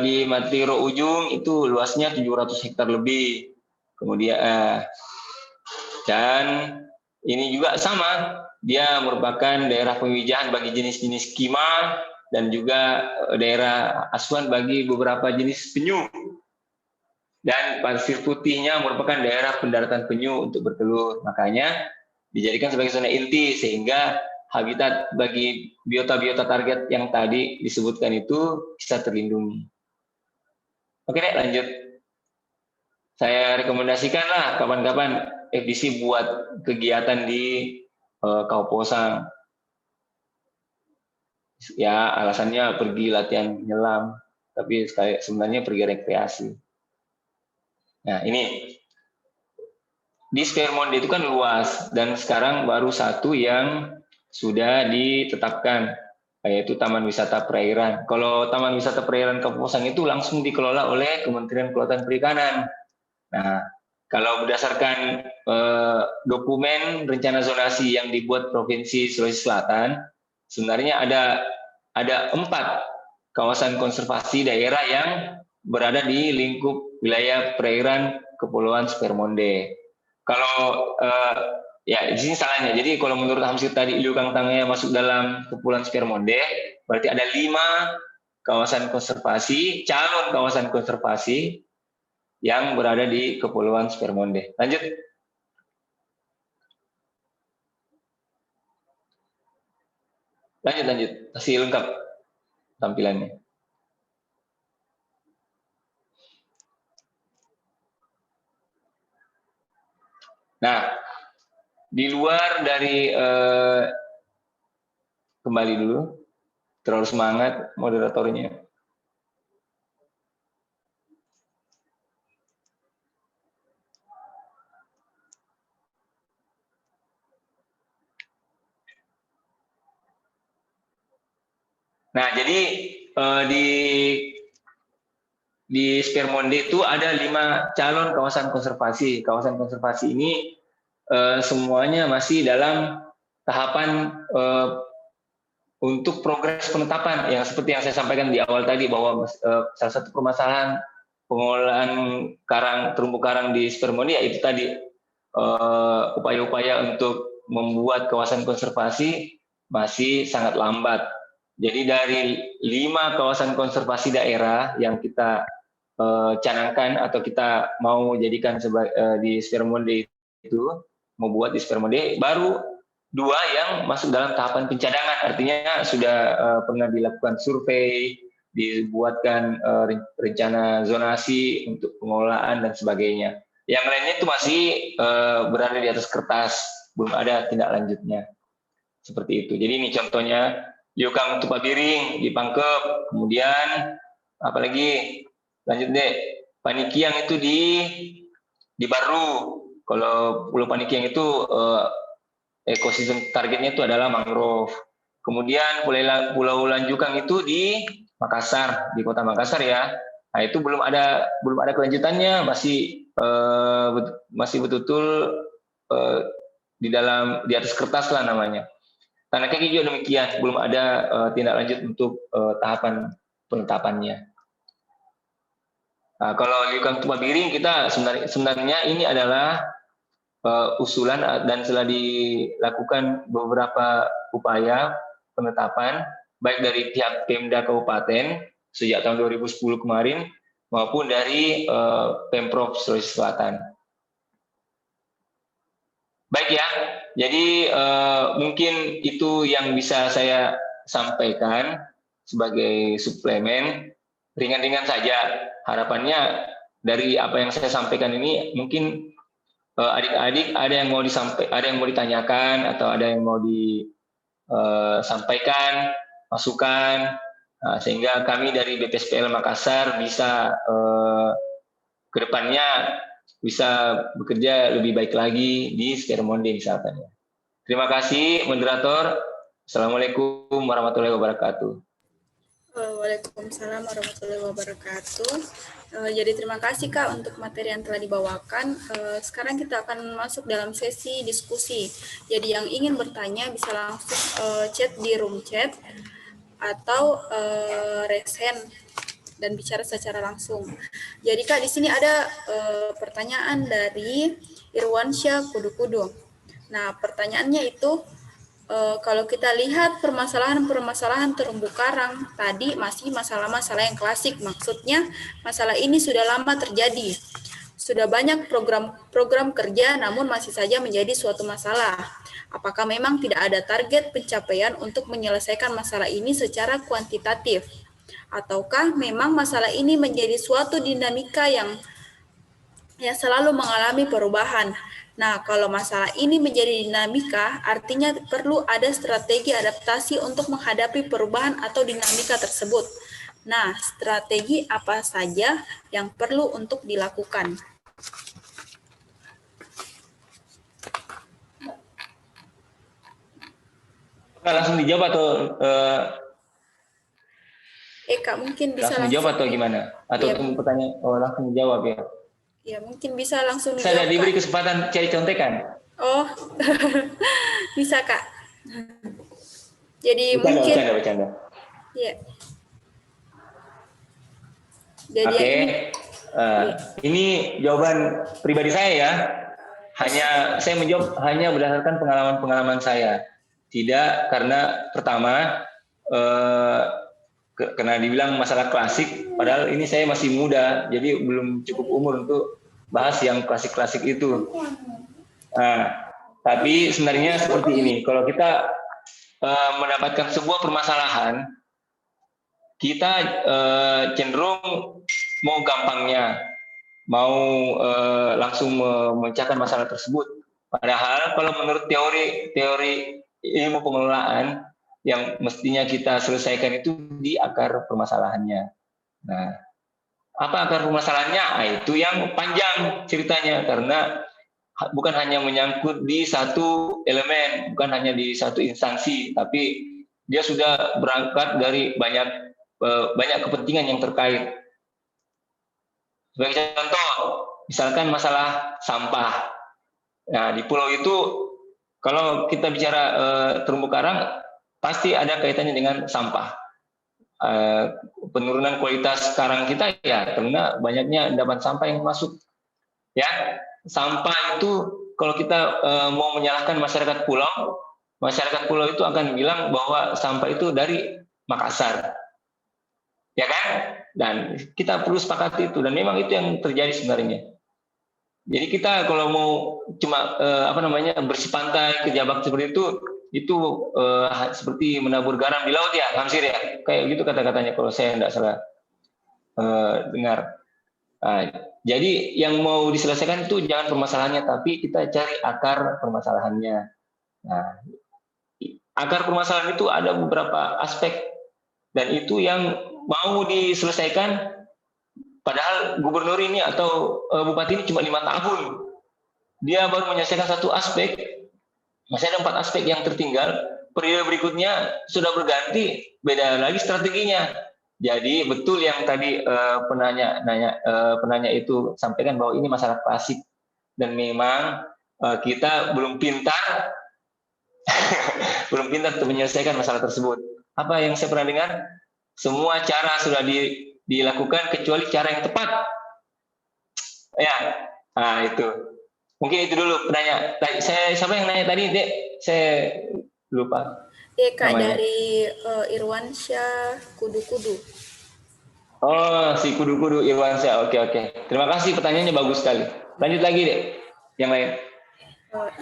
di Matiro Ujung itu luasnya 700 hektar lebih. Kemudian dan ini juga sama, dia merupakan daerah pemijahan bagi jenis-jenis kima dan juga daerah asuhan bagi beberapa jenis penyu. Dan pasir putihnya merupakan daerah pendaratan penyu untuk bertelur. Makanya dijadikan sebagai zona inti sehingga habitat bagi biota-biota target yang tadi disebutkan itu bisa terlindungi. Oke deh, lanjut. Saya rekomendasikan lah kapan-kapan FDC buat kegiatan di Kapuposang. Ya alasannya pergi latihan nyelam, tapi sebenarnya pergi rekreasi. Nah ini di Spermonde itu kan luas, dan sekarang baru satu yang sudah ditetapkan, yaitu Taman Wisata Perairan. Kalau Taman Wisata Perairan Kapuasang itu langsung dikelola oleh Kementerian Kelautan Perikanan. Nah, kalau berdasarkan dokumen rencana zonasi yang dibuat Provinsi Sulawesi Selatan, sebenarnya ada 4 kawasan konservasi daerah yang berada di lingkup wilayah perairan Kepulauan Spermonde. Kalau ya di sini salahnya. Jadi kalau menurut Hamsir tadi Liukang Tangaya masuk dalam Kepulauan Spermonde, berarti ada 5 kawasan konservasi, calon kawasan konservasi yang berada di Kepulauan Spermonde. Lanjut. Lanjut. Masih lengkap tampilannya. Nah, di luar dari kembali dulu, terlalu semangat moderatornya. Nah, jadi di Spermonde itu ada 5 calon kawasan konservasi. Kawasan konservasi ini semuanya masih dalam tahapan untuk progres penetapan, yang seperti yang saya sampaikan di awal tadi, bahwa salah satu permasalahan pengelolaan terumbu karang di Spermonde yaitu tadi upaya-upaya untuk membuat kawasan konservasi masih sangat lambat. Jadi dari 5 kawasan konservasi daerah yang kita canangkan atau kita mau jadikan di Spermonde itu, mau buat di Spermonde, baru 2 yang masuk dalam tahapan pencadangan, artinya sudah pernah dilakukan survei, dibuatkan rencana zonasi untuk pengelolaan dan sebagainya. Yang lainnya itu masih berada di atas kertas, belum ada tindak lanjutnya. Seperti itu. Jadi ini contohnya Liukang Tupabiring di Pangkep, kemudian apalagi lanjut deh, Panikiang itu di Baru. Kalau Pulau Panikiang itu ekosistem targetnya itu adalah mangrove. Kemudian Pulau Lanjukang itu di Makassar, di Kota Makassar ya. Nah, itu belum ada kelanjutannya, masih betul-betul di atas kertas lah namanya. Tanah Kaki juga demikian, belum ada tindak lanjut untuk tahapan penetapannya. Nah, kalau Liukang Tupabiring kita sebenarnya ini adalah usulan dan telah dilakukan beberapa upaya penetapan baik dari pihak Pemda Kabupaten sejak tahun 2010 kemarin maupun dari Pemprov Sulawesi Selatan. Baik ya, jadi mungkin itu yang bisa saya sampaikan sebagai suplemen, ringan-ringan saja. Harapannya dari apa yang saya sampaikan ini mungkin adik-adik ada yang mau ditanyakan atau ada yang mau disampaikan, masukan, sehingga kami dari BPSPL Makassar bisa kedepannya bisa bekerja lebih baik lagi di Spermonde misalkan. Terima kasih moderator. Assalamualaikum warahmatullahi wabarakatuh. Waalaikumsalam warahmatullahi wabarakatuh. Jadi terima kasih Kak untuk materi yang telah dibawakan. Sekarang kita akan masuk dalam sesi diskusi. Jadi yang ingin bertanya bisa langsung chat di room chat atau raise hand dan bicara secara langsung. Jadi Kak, di sini ada pertanyaan dari Irwansyah Kudu-Kudu. Nah, pertanyaannya itu, kalau kita lihat permasalahan terumbu karang tadi masih masalah-masalah yang klasik, maksudnya masalah ini sudah lama terjadi. Sudah banyak program kerja namun masih saja menjadi suatu masalah. Apakah memang tidak ada target pencapaian untuk menyelesaikan masalah ini secara kuantitatif? Ataukah memang masalah ini menjadi suatu dinamika yang selalu mengalami perubahan? Nah, kalau masalah ini menjadi dinamika, artinya perlu ada strategi adaptasi untuk menghadapi perubahan atau dinamika tersebut. Nah, strategi apa saja yang perlu untuk dilakukan? Langsung dijawab atau Kak, mungkin bisa langsung dijawab atau gimana? Atau ya, tunggu pertanyaan? Oh, langsung dijawab ya. ya, mungkin bisa langsung Saya dijawab, diberi Kak. kesempatan cari contekan. Oh, bisa, Kak. Jadi Bercanda. Ya. Jadi Oke. Ini jawaban pribadi saya ya. Saya menjawab hanya berdasarkan pengalaman-pengalaman saya. Tidak karena pertama karena dibilang masalah klasik, padahal ini saya masih muda, jadi belum cukup umur untuk bahas yang klasik-klasik itu. Nah, tapi sebenarnya seperti ini, kalau kita mendapatkan sebuah permasalahan, kita cenderung mau gampangnya, mau langsung memecahkan masalah tersebut. Padahal kalau menurut teori ilmu pengelolaan, yang mestinya kita selesaikan itu di akar permasalahannya. Nah, apa akar permasalahannya? Nah, itu yang panjang ceritanya, karena bukan hanya menyangkut di satu elemen, bukan hanya di satu instansi, tapi dia sudah berangkat dari banyak kepentingan yang terkait. Sebagai contoh, misalkan masalah sampah. Nah, di pulau itu kalau kita bicara terumbu karang, pasti ada kaitannya dengan sampah. Penurunan kualitas karang kita ya karena banyaknya endapan sampah yang masuk. Ya, sampah itu kalau kita mau menyalahkan masyarakat pulau itu akan bilang bahwa sampah itu dari Makassar. Ya kan? Dan kita perlu sepakati itu, dan memang itu yang terjadi sebenarnya. Jadi kita kalau mau cuma bersih pantai, kejabak seperti itu seperti menabur garam di laut ya, Hamsir ya, kayak gitu kata-katanya kalau saya tidak salah dengar. Nah, jadi yang mau diselesaikan itu jangan permasalahannya, tapi kita cari akar permasalahannya. Nah, akar permasalahan itu ada beberapa aspek, dan itu yang mau diselesaikan. Padahal gubernur ini atau bupati ini cuma 5 tahun. Dia baru menyelesaikan satu aspek, masih ada 4 aspek yang tertinggal. Periode berikutnya sudah berganti, beda lagi strateginya. Jadi betul yang tadi penanya itu sampaikan bahwa ini masalah klasik. Dan memang kita belum pintar, belum pintar untuk menyelesaikan masalah tersebut. Apa yang saya pernah dengar? Semua cara sudah dilakukan kecuali cara yang tepat. Ya, nah itu. Mungkin itu dulu penanya. Siapa yang nanya tadi, Dek? Saya lupa. Kak, dari Irwansyah Kudu-Kudu. Oh, si Kudu-Kudu Irwansyah. Oke. Terima kasih, pertanyaannya bagus sekali. Lanjut lagi, Dek. Yang lain.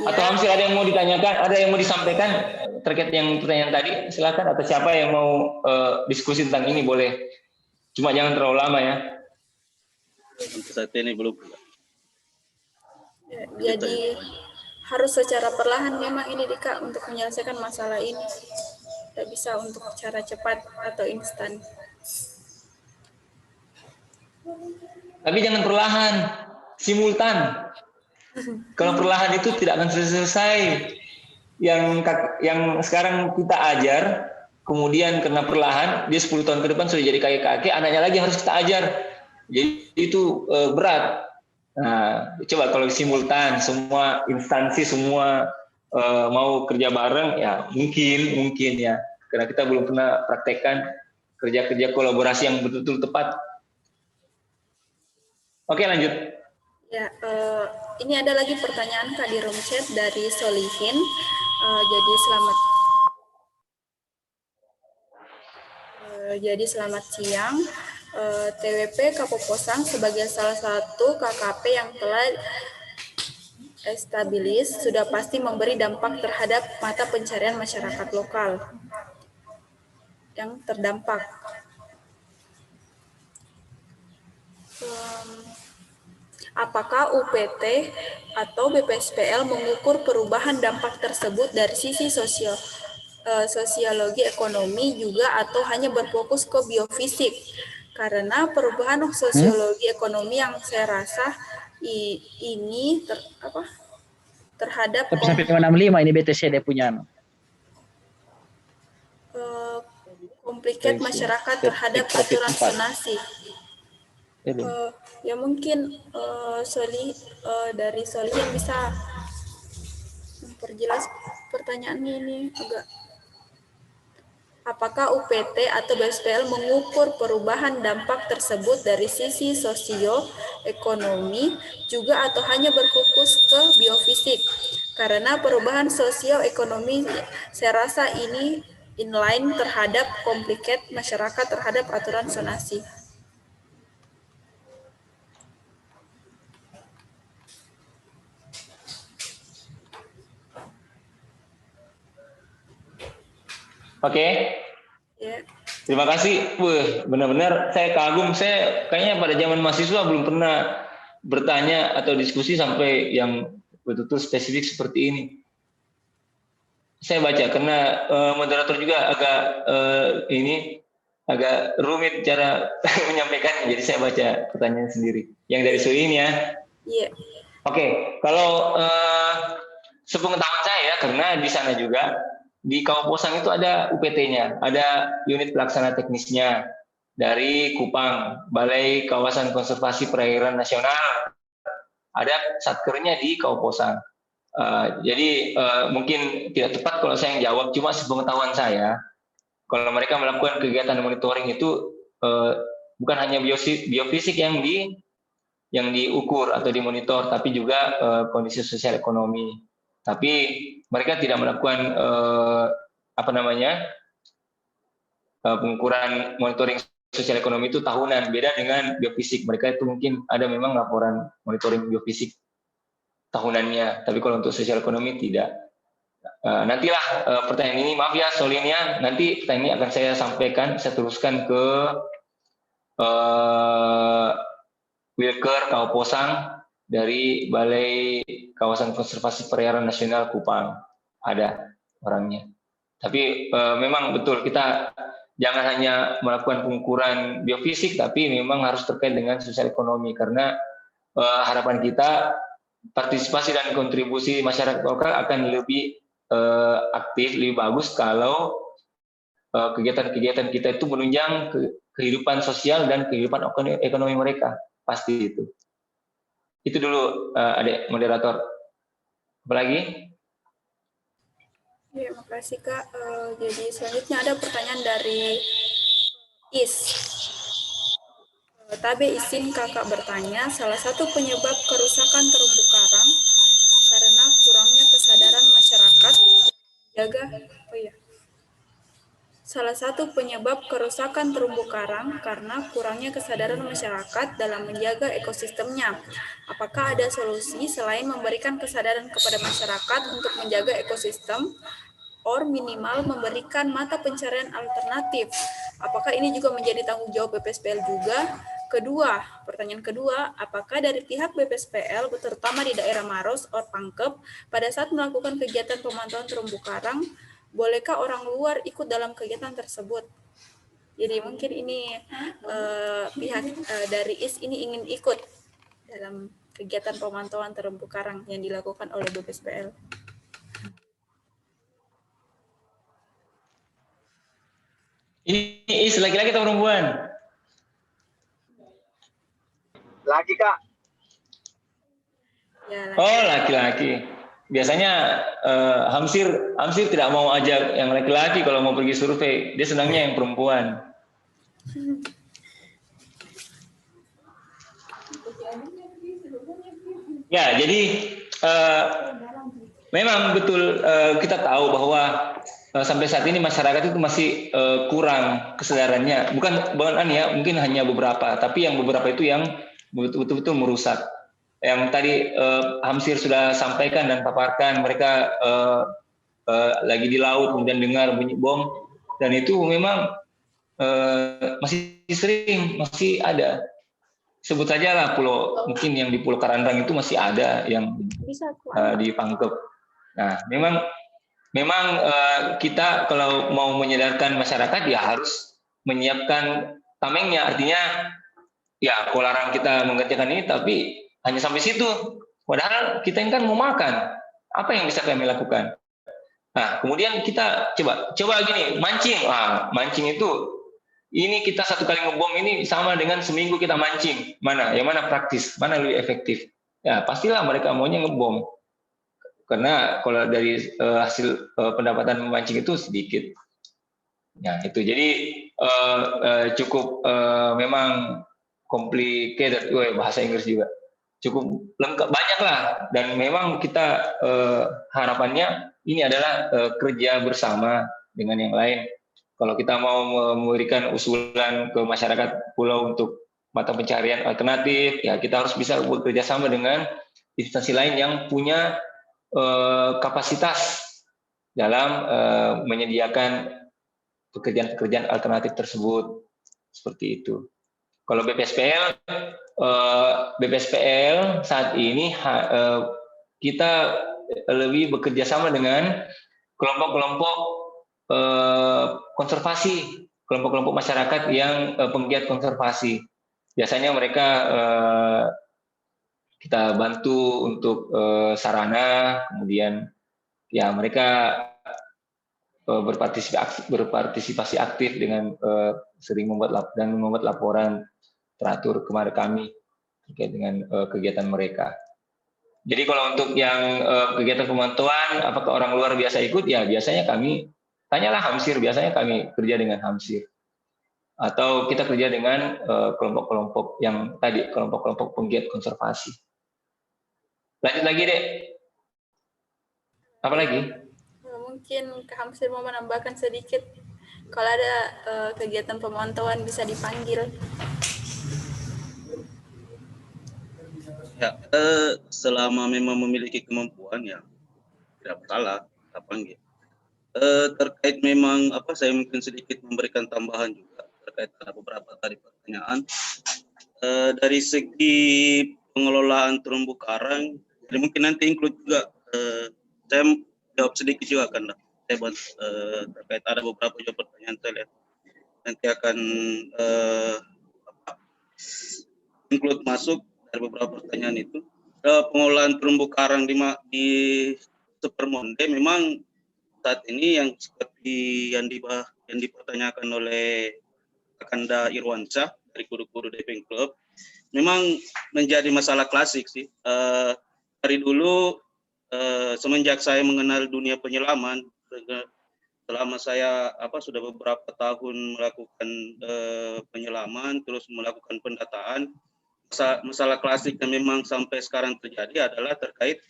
Atau Hamsir ada yang mau ditanyakan, ada yang mau disampaikan terkait yang pertanyaan tadi? Silakan. Atau siapa yang mau diskusi tentang ini boleh. Cuma jangan terlalu lama ya. Untuk saat ini belum. Jadi harus secara perlahan memang ini Kak untuk menyelesaikan masalah ini. Tidak bisa untuk cara cepat atau instan. Tapi jangan perlahan, simultan. Kalau perlahan itu tidak akan selesai. Yang sekarang kita ajar, kemudian karena perlahan, dia 10 tahun ke depan sudah jadi kakek-kakek, anaknya lagi harus kita ajar. Jadi itu berat. Nah, coba kalau simultan, semua instansi, semua mau kerja bareng, ya mungkin ya. Karena kita belum pernah praktekkan kerja-kerja kolaborasi yang betul-betul tepat. Oke, lanjut. Ya, ini ada lagi pertanyaan Kak di room chat dari Solihin. Jadi selamat siang. TWP Kapoposang sebagai salah satu KKP yang telah establis sudah pasti memberi dampak terhadap mata pencarian masyarakat lokal yang terdampak. Apakah UPT atau BPSPL mengukur perubahan dampak tersebut dari sisi sosiologi ekonomi juga atau hanya berfokus ke biofisik? Karena perubahan sosiologi ekonomi yang saya rasa ini terhadap Tapi sampai 65 ini BTC dia punya. komplikat masyarakat terhadap aturan zonasi. Ya mungkin dari Solihin bisa memperjelas pertanyaannya ini agak. Apakah UPT atau BPSPL mengukur perubahan dampak tersebut dari sisi sosioekonomi juga atau hanya berfokus ke biofisik? Karena perubahan sosioekonomi saya rasa ini inline terhadap komplikat masyarakat terhadap aturan zonasi. Oke. Ya. Terima kasih. Benar-benar saya kagum. Saya kayaknya pada zaman mahasiswa belum pernah bertanya atau diskusi sampai yang betul-betul spesifik seperti ini. Saya baca karena moderator juga agak rumit cara menyampaikan. Jadi saya baca pertanyaan sendiri. Yang dari Suin ya. Iya. Oke. Kalau sepengetahuan saya, karena di sana juga di Kaoposang itu ada UPT-nya, ada unit pelaksana teknisnya dari Kupang, Balai Kawasan Konservasi Perairan Nasional, ada satkernya di Kaoposang. Jadi mungkin tidak tepat kalau saya yang jawab, cuma sepengetahuan saya, kalau mereka melakukan kegiatan monitoring itu bukan hanya biofisik yang diukur atau dimonitor, tapi juga kondisi sosial ekonomi. Tapi mereka tidak melakukan pengukuran monitoring sosial ekonomi itu tahunan, beda dengan biofisik. Mereka itu mungkin ada memang laporan monitoring biofisik tahunannya, tapi kalau untuk sosial ekonomi tidak. Nantilah pertanyaan ini, maaf ya Solinnya, nanti pertanyaan ini akan saya sampaikan, saya teruskan ke Wilker Kaoposang dari Balai Kawasan Konservasi Perairan Nasional Kupang, ada orangnya. Tapi memang betul kita jangan hanya melakukan pengukuran biofisik, tapi memang harus terkait dengan sosial ekonomi, karena harapan kita partisipasi dan kontribusi masyarakat lokal akan lebih aktif, lebih bagus kalau kegiatan-kegiatan kita itu menunjang kehidupan sosial dan kehidupan ekonomi mereka, pasti itu. Itu dulu, adik moderator. Apa lagi? Ya, makasih Kak. Jadi selanjutnya ada pertanyaan dari Is. Tabe izin Kakak bertanya, salah satu penyebab kerusakan terumbu karang karena kurangnya kesadaran masyarakat Salah satu penyebab kerusakan terumbu karang karena kurangnya kesadaran masyarakat dalam menjaga ekosistemnya. Apakah ada solusi selain memberikan kesadaran kepada masyarakat untuk menjaga ekosistem, or minimal memberikan mata pencarian alternatif? Apakah ini juga menjadi tanggung jawab BPSPL juga? Pertanyaan kedua, apakah dari pihak BPSPL, terutama di daerah Maros or Pangkep, pada saat melakukan kegiatan pemantauan terumbu karang, bolehkah orang luar ikut dalam kegiatan tersebut? Jadi mungkin ini pihak dari IS ini ingin ikut dalam kegiatan pemantauan terumbu karang yang dilakukan oleh BPSPL. Ini IS laki-laki atau perempuan? Lagi Kak. Ya, Oh, laki-laki. Biasanya Hamsir tidak mau ajak yang laki-laki kalau mau pergi survei. Dia senangnya yang perempuan. Ya, jadi memang betul kita tahu bahwa sampai saat ini masyarakat itu masih kurang kesadarannya. Bukan ya, mungkin hanya beberapa, tapi yang beberapa itu yang betul-betul merusak. Yang tadi Hamsir sudah sampaikan dan paparkan, mereka lagi di laut kemudian dengar bunyi bom, dan itu memang masih sering, masih ada. sebut saja lah pulau, mungkin yang di Pulau Karandang itu masih ada yang Bisa di Pangkep. Nah, memang kita kalau mau menyadarkan masyarakat ya harus menyiapkan tamengnya, artinya ya kalau larang kita mengerjakan ini, tapi hanya sampai situ. Padahal kita ini kan mau makan. Apa yang bisa kami lakukan? Nah, kemudian kita coba gini, mancing. Mancing itu, ini kita 1 kali ngebom ini sama dengan seminggu kita mancing. Yang mana praktis, mana lebih efektif? Ya, pastilah mereka maunya ngebom. Karena kalau dari hasil pendapatan memancing itu sedikit. Ya, itu jadi cukup memang complicated, bahasa Inggris juga. Cukup lengkap, banyak lah, dan memang kita harapannya ini adalah kerja bersama dengan yang lain. Kalau kita mau memberikan usulan ke masyarakat pulau untuk mata pencarian alternatif, ya kita harus bisa bekerja sama dengan instansi lain yang punya kapasitas dalam menyediakan pekerjaan-pekerjaan alternatif tersebut, seperti itu. Kalau BPSPL saat ini kita lebih bekerja sama dengan kelompok-kelompok konservasi, kelompok-kelompok masyarakat yang penggiat konservasi. Biasanya mereka kita bantu untuk sarana, kemudian ya mereka berpartisipasi aktif dengan sering membuat laporan teratur kepada kami terkait dengan kegiatan mereka. Jadi kalau untuk yang kegiatan pemantauan, apakah orang luar biasa ikut? Ya biasanya kami tanyalah Hamsir, biasanya kami kerja dengan Hamsir. Atau kita kerja dengan kelompok-kelompok yang tadi, kelompok-kelompok penggiat konservasi. Lanjut lagi, Dek. Apa lagi? Mungkin Kak Hamsir mau menambahkan sedikit. Kalau ada kegiatan pemantauan bisa dipanggil. Ya, selama memang memiliki kemampuan ya tidak masalah, kita panggil. Terkait memang saya mungkin sedikit memberikan tambahan juga terkait ada beberapa tadi pertanyaan. Dari segi pengelolaan terumbu karang, jadi mungkin nanti include juga saya jawab sedikit juga kan, terkait ada beberapa juga pertanyaan saya lihat nanti akan include masuk dari beberapa pertanyaan itu. Pengolahan terumbu karang di Supermonde memang saat ini yang seperti yang dipertanyakan oleh Kakanda Irwansyah dari Kudu-Kudu Diving Club memang menjadi masalah klasik sih. Dari dulu semenjak saya mengenal dunia penyelaman, selama saya sudah beberapa tahun melakukan penyelaman, terus melakukan pendataan, masalah klasik yang memang sampai sekarang terjadi adalah terkait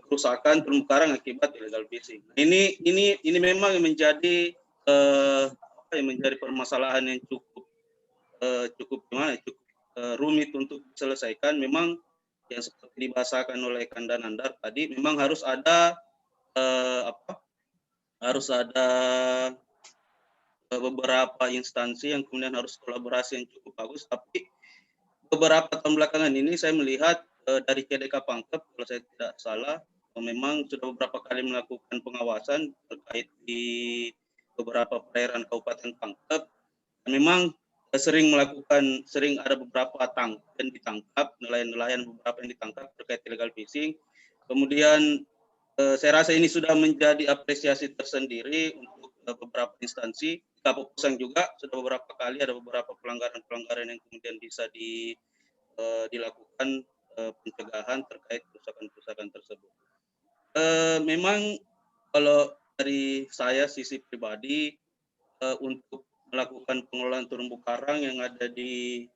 kerusakan terumbu karang akibat illegal fishing. Ini memang menjadi menjadi permasalahan yang cukup rumit untuk diselesaikan. Memang yang seperti dibahasakan oleh Kanda Nandar tadi, memang harus ada beberapa instansi yang kemudian harus kolaborasi yang cukup bagus. Tapi beberapa tahun belakangan ini saya melihat dari KDK Pangkep, kalau saya tidak salah, memang sudah beberapa kali melakukan pengawasan terkait di beberapa perairan Kabupaten Pangkep. Memang sering ada beberapa yang ditangkap, nelayan-nelayan beberapa yang ditangkap terkait illegal fishing. Kemudian saya rasa ini sudah menjadi apresiasi tersendiri untuk beberapa instansi. Kapolres Pusang juga sudah beberapa kali ada beberapa pelanggaran-pelanggaran yang kemudian bisa dilakukan pencegahan terkait kerusakan-kerusakan tersebut. Memang kalau dari saya sisi pribadi untuk melakukan pengelolaan terumbu karang yang ada di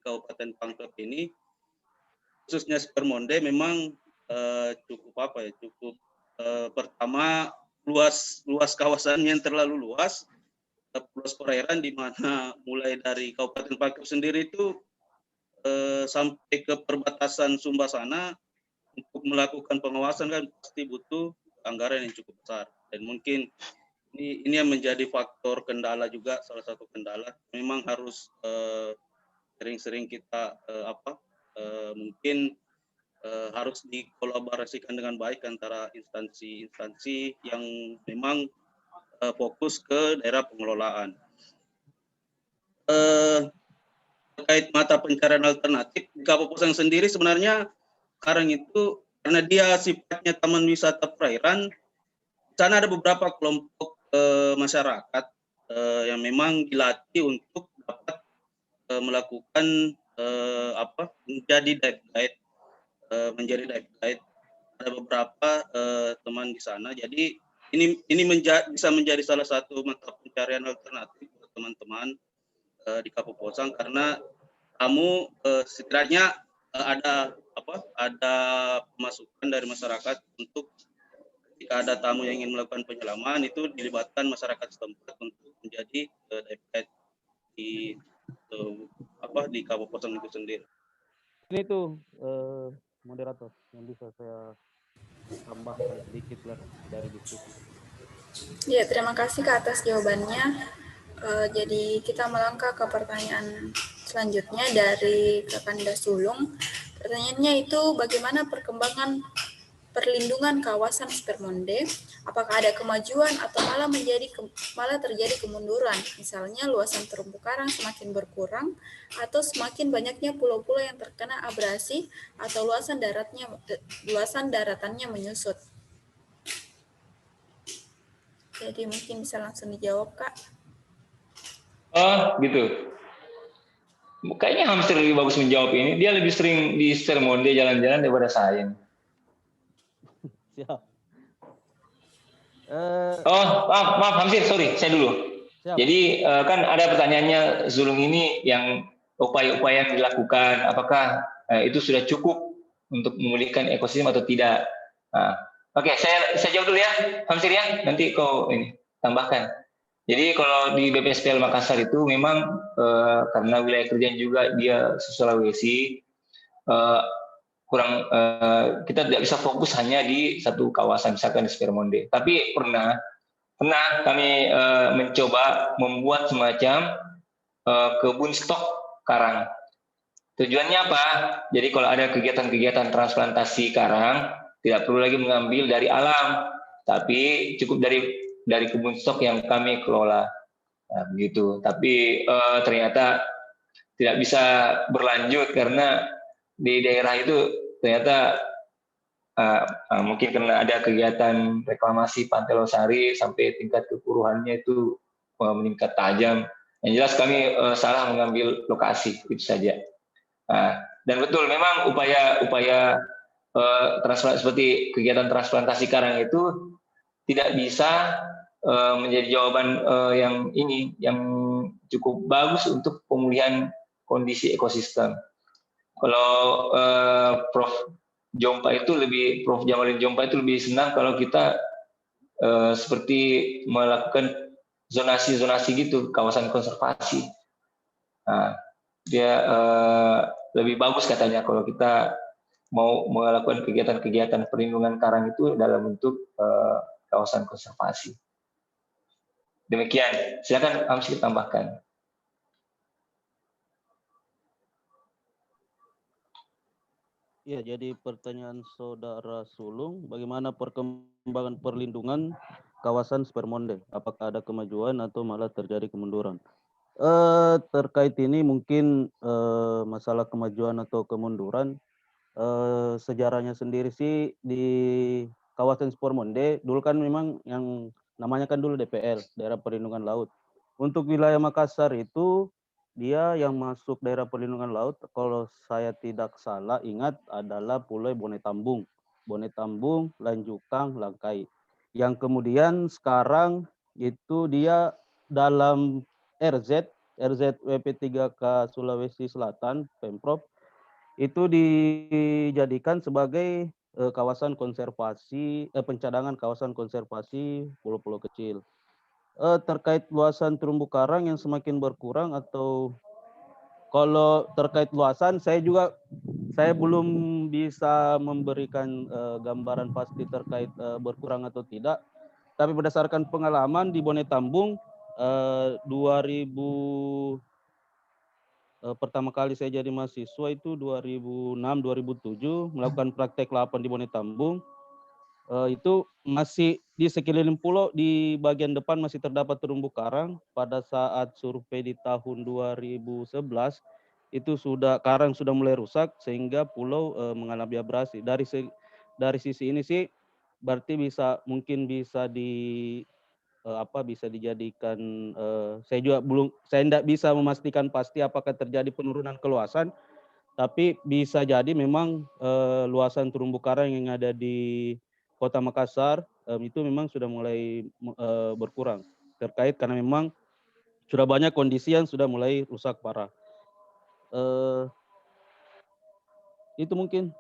Kabupaten Pangkep ini, khususnya Supermonde, memang cukup pertama luas kawasannya yang terlalu luas perairan, di mana mulai dari Kabupaten Pangkep sendiri itu sampai ke perbatasan Sumba sana, untuk melakukan pengawasan kan pasti butuh anggaran yang cukup besar, dan mungkin Ini yang menjadi faktor kendala juga, salah satu kendala. Memang harus sering-sering kita mungkin harus dikolaborasikan dengan baik antara instansi-instansi yang memang fokus ke daerah pengelolaan. Terkait mata pencarian alternatif, di Kapupaten sendiri sebenarnya karang itu karena dia sifatnya taman wisata perairan, di sana ada beberapa kelompok masyarakat yang memang dilatih untuk dapat melakukan menjadi dive guide, Ada beberapa teman di sana. Jadi ini bisa menjadi salah satu mata pencarian alternatif buat teman-teman di Kapuposang, karena kamu setidaknya ada pemasukan dari masyarakat untuk jika ada tamu yang ingin melakukan penyelaman, itu dilibatkan masyarakat setempat untuk menjadi dive guide di Kabupaten itu sendiri. Ini tuh moderator yang bisa saya tambahkan sedikit lah dari diskusi. Ya, terima kasih ke atas jawabannya. Jadi kita melangkah ke pertanyaan selanjutnya dari Kakanda Sulung. Pertanyaannya itu bagaimana perkembangan perlindungan kawasan Spermonde, apakah ada kemajuan atau malah terjadi kemunduran, misalnya luasan terumbu karang semakin berkurang atau semakin banyaknya pulau-pulau yang terkena abrasi atau luasan daratannya menyusut. Jadi mungkin bisa langsung dijawab, Kak. Oh, gitu. Kayaknya hamster lebih bagus menjawab ini. Dia lebih sering di Spermonde jalan-jalan daripada saya. Siap. Maaf Hamsir, sorry, saya dulu. Siap. Jadi kan ada pertanyaannya Zulung ini yang upaya-upaya yang dilakukan, apakah itu sudah cukup untuk memulihkan ekosistem atau tidak? Oke, saya jawab dulu ya, Hamsir ya. Nanti kau ini tambahkan. Jadi kalau di BPSPL Makassar itu memang karena wilayah kerjaan juga dia Sulawesi. Kita tidak bisa fokus hanya di satu kawasan, misalkan di Spermonde. Tapi pernah kami mencoba membuat semacam kebun stok karang. Tujuannya apa? Jadi kalau ada kegiatan-kegiatan transplantasi karang, tidak perlu lagi mengambil dari alam, tapi cukup dari kebun stok yang kami kelola. Nah, begitu. Tapi ternyata tidak bisa berlanjut karena di daerah itu ternyata mungkin karena ada kegiatan reklamasi Pantai Losari sampai tingkat kepuruhannya itu meningkat tajam. Yang jelas kami salah mengambil lokasi, itu saja. Dan betul memang upaya transplantasi seperti kegiatan transplantasi karang itu tidak bisa menjadi jawaban yang cukup bagus untuk pemulihan kondisi ekosistem. Kalau Prof Jamaludin Jompa itu lebih senang kalau kita seperti melakukan zonasi gitu, kawasan konservasi. Dia lebih bagus katanya kalau kita mau melakukan kegiatan-kegiatan perlindungan karang itu dalam bentuk kawasan konservasi. Demikian, silakan Hamsir tambahkan. Ya, jadi pertanyaan Saudara Sulung, bagaimana perkembangan perlindungan kawasan Spermonde? Apakah ada kemajuan atau malah terjadi kemunduran? Terkait ini mungkin masalah kemajuan atau kemunduran, sejarahnya sendiri sih di kawasan Spermonde dulu kan memang yang namanya kan dulu DPL, Daerah Perlindungan Laut. Untuk wilayah Makassar itu dia yang masuk daerah perlindungan laut, kalau saya tidak salah ingat adalah Pulau Bonetambung, Lanjukang, Langkai. Yang kemudian sekarang itu dia dalam RZWP3K Sulawesi Selatan, Pemprov, itu dijadikan sebagai kawasan konservasi, pencadangan kawasan konservasi pulau-pulau kecil. Terkait luasan terumbu karang yang semakin berkurang atau kalau terkait luasan saya belum bisa memberikan gambaran pasti terkait berkurang atau tidak, Tapi berdasarkan pengalaman di Bone Tambung, 2000 pertama kali saya jadi mahasiswa itu 2006-2007 melakukan praktek lapan di Bone Tambung. Itu masih di sekeliling pulau di bagian depan masih terdapat terumbu karang. Pada saat survei di tahun 2011 itu karang sudah mulai rusak sehingga pulau mengalami abrasi. Dari sisi ini sih berarti mungkin bisa bisa dijadikan, saya tidak bisa memastikan pasti apakah terjadi penurunan keluasan, tapi bisa jadi memang luasan terumbu karang yang ada di Kota Makassar itu memang sudah mulai berkurang terkait karena memang sudah banyak kondisi yang sudah mulai rusak parah. Itu mungkin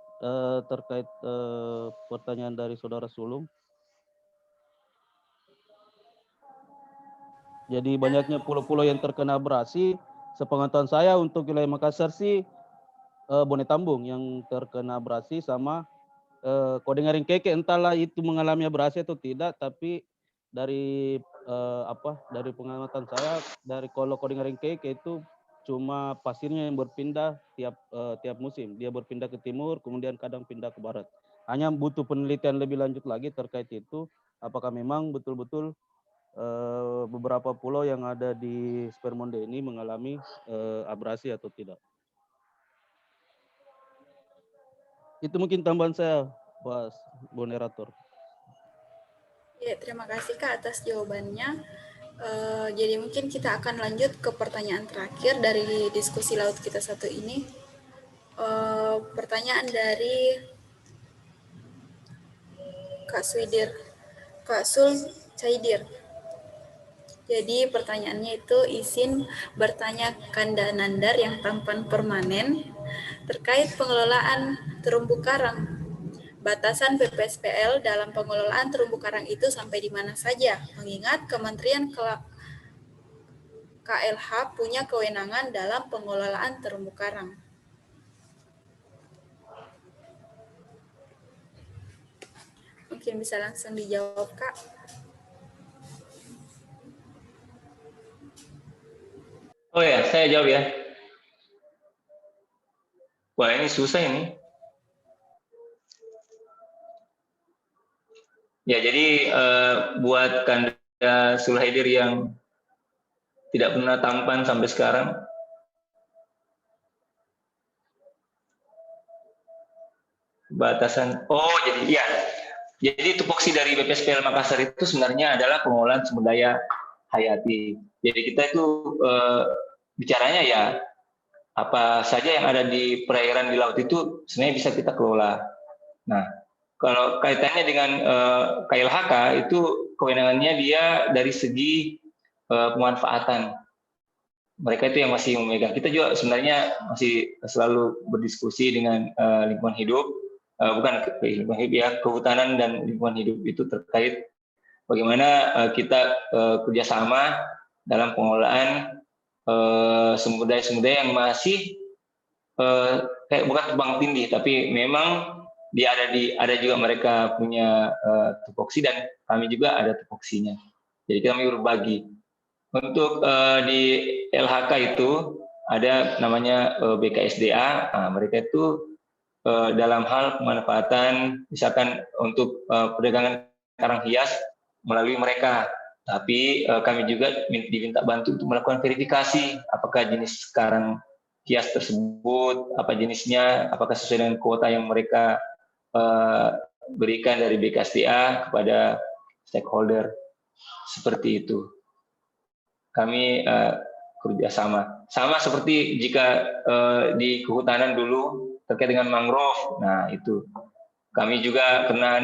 terkait pertanyaan dari Saudara Sulung. Jadi banyaknya pulau-pulau yang terkena abrasi, sepengetahuan saya untuk wilayah Makassar sih Bone Tambung yang terkena abrasi sama Kodengering Keke, entahlah itu mengalami abrasi atau tidak, tapi dari dari pengamatan saya dari kalau Kodengering Keke itu cuma pasirnya yang berpindah tiap musim. Dia berpindah ke timur, kemudian kadang pindah ke barat. Hanya butuh penelitian lebih lanjut lagi terkait itu, apakah memang betul-betul beberapa pulau yang ada di Spermonde ini mengalami abrasi atau tidak. Itu mungkin tambahan saya, Pak Moderator. Ya, terima kasih Kak atas jawabannya. Jadi mungkin kita akan lanjut ke pertanyaan terakhir dari diskusi laut kita satu ini. Pertanyaan dari Kak Sul Caidir. Jadi pertanyaannya itu izin bertanya Kanda Nandar yang tampan permanen terkait pengelolaan terumbu karang. Batasan BPSPL dalam pengelolaan terumbu karang itu sampai di mana saja, mengingat Kementerian KLH punya kewenangan dalam pengelolaan terumbu karang. Mungkin bisa langsung dijawab, Kak. Oh ya, saya jawab ya. Wah, ini susah ini. Ya, jadi buat Kanda Sulhaidir yang tidak pernah tampan sampai sekarang, batasan. Oh, jadi ya. Jadi tupoksi dari BPSPL Makassar itu sebenarnya adalah pengelolaan sumber daya hayati. Jadi kita itu bicaranya ya apa saja yang ada di perairan di laut itu sebenarnya bisa kita kelola. Nah, kalau kaitannya dengan KLHK itu kewenangannya dia dari segi pemanfaatan. Mereka itu yang masih memegang. Kita juga sebenarnya masih selalu berdiskusi dengan lingkungan hidup, bukan lingkungan hidup ya, kehutanan dan lingkungan hidup itu terkait bagaimana kita kerjasama dalam pengelolaan sumber daya yang masih kayak bukan tumpang tindih, tapi memang dia ada juga mereka punya tupoksi dan kami juga ada tupoksinya. Jadi kami berbagi. Untuk di LHK itu ada namanya BKSDA. Nah, mereka itu dalam hal pemanfaatan, misalkan untuk perdagangan karang hias melalui mereka. Tapi kami juga diminta bantu untuk melakukan verifikasi apakah jenis karang hias tersebut, apa jenisnya, apakah sesuai dengan kuota yang mereka berikan dari BKSDA kepada stakeholder. Seperti itu. Kami kerjasama. Sama seperti jika di kehutanan dulu terkait dengan mangrove. Nah, itu. Kami juga karena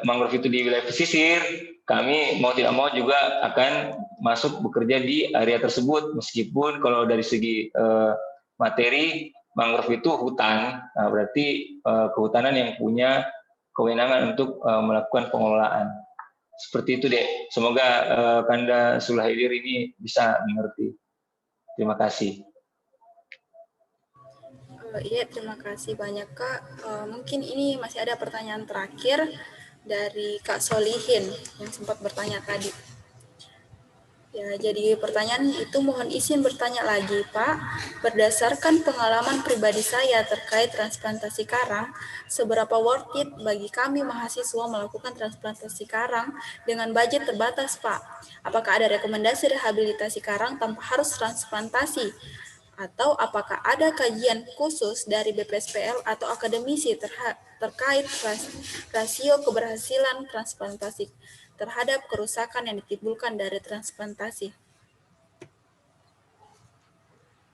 mangrove itu di wilayah pesisir, kami mau tidak mau juga akan masuk bekerja di area tersebut. Meskipun kalau dari segi materi, mangrove itu hutan, nah berarti kehutanan yang punya kewenangan untuk melakukan pengelolaan. Seperti itu deh. Semoga Kanda Sulhaidir ini bisa mengerti. Terima kasih. Iya, terima kasih banyak Kak. Mungkin ini masih ada pertanyaan terakhir dari Kak Solihin yang sempat bertanya tadi. Ya, jadi pertanyaan itu mohon izin bertanya lagi, Pak. Berdasarkan pengalaman pribadi saya terkait transplantasi karang, seberapa worth it bagi kami mahasiswa melakukan transplantasi karang dengan budget terbatas, Pak? Apakah ada rekomendasi rehabilitasi karang tanpa harus transplantasi? Atau apakah ada kajian khusus dari BPSPL atau akademisi terkait rasio keberhasilan transplantasi terhadap kerusakan yang ditimbulkan dari transplantasi?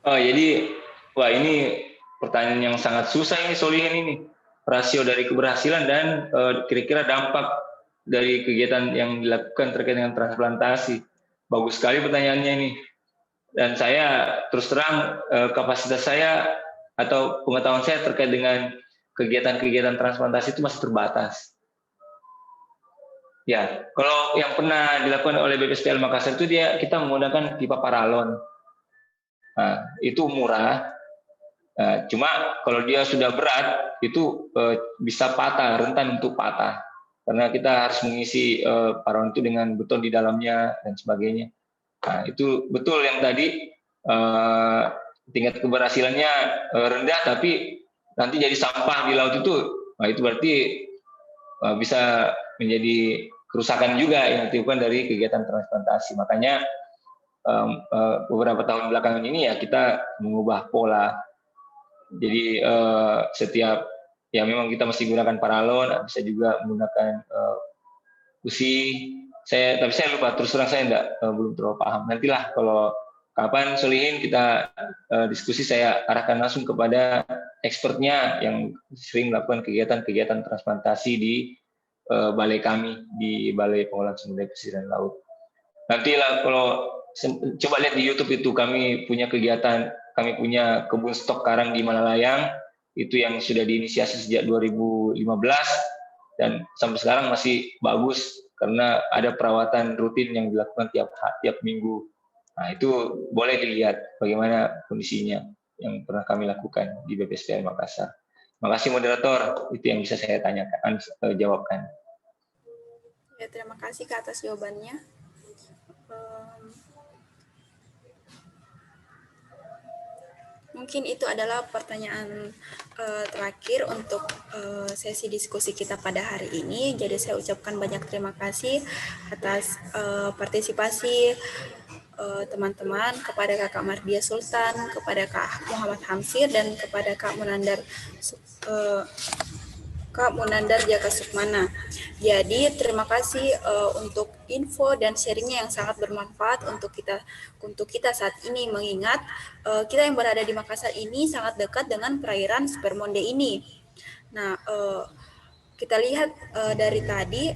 Jadi, wah ini pertanyaan yang sangat susah ini, Solihin ini. Rasio dari keberhasilan dan kira-kira dampak dari kegiatan yang dilakukan terkait dengan transplantasi. Bagus sekali pertanyaannya ini. Dan saya terus terang kapasitas saya atau pengetahuan saya terkait dengan kegiatan-kegiatan transplantasi itu masih terbatas. Ya, kalau yang pernah dilakukan oleh BPSPL Makassar itu kita menggunakan pipa paralon. Nah, itu murah. Nah, cuma kalau dia sudah berat itu bisa patah, rentan untuk patah. Karena kita harus mengisi paralon itu dengan beton di dalamnya dan sebagainya. Nah, itu betul yang tadi tingkat keberhasilannya rendah, tapi nanti jadi sampah di laut itu, nah itu berarti bisa menjadi kerusakan juga yang ditimbulkan dari kegiatan transplantasi. Makanya beberapa tahun belakangan ini ya kita mengubah pola. Jadi setiap ya memang kita masih gunakan paralon, bisa juga menggunakan busi. Tapi saya lupa, terus terang saya belum terlalu paham. Nantilah kalau kapan Solihin kita diskusi, saya arahkan langsung kepada expertnya yang sering melakukan kegiatan-kegiatan transplantasi di balai kami, di Balai Pengolahan Sumber Daya Pesisir dan Laut. Nantilah kalau coba lihat di YouTube itu kami punya kegiatan, kami punya kebun stok karang di Malalayang, itu yang sudah diinisiasi sejak 2015 dan sampai sekarang masih bagus karena ada perawatan rutin yang dilakukan tiap minggu. Nah, itu boleh dilihat bagaimana kondisinya yang pernah kami lakukan di BPSPL Makassar. Makasih moderator, itu yang bisa saya tanyakan, jawabkan. Ya, terima kasih Kak atas jawabannya. Mungkin itu adalah pertanyaan terakhir untuk sesi diskusi kita pada hari ini. Jadi saya ucapkan banyak terima kasih atas partisipasi teman-teman, kepada Kakak Mardia Sultan, kepada Kak Muhammad Hamsir, dan kepada Kak Munandar Jaka Sukmana. Jadi terima kasih untuk info dan sharingnya yang sangat bermanfaat untuk kita saat ini, mengingat kita yang berada di Makassar ini sangat dekat dengan perairan Spermonde ini. Nah, kita lihat dari tadi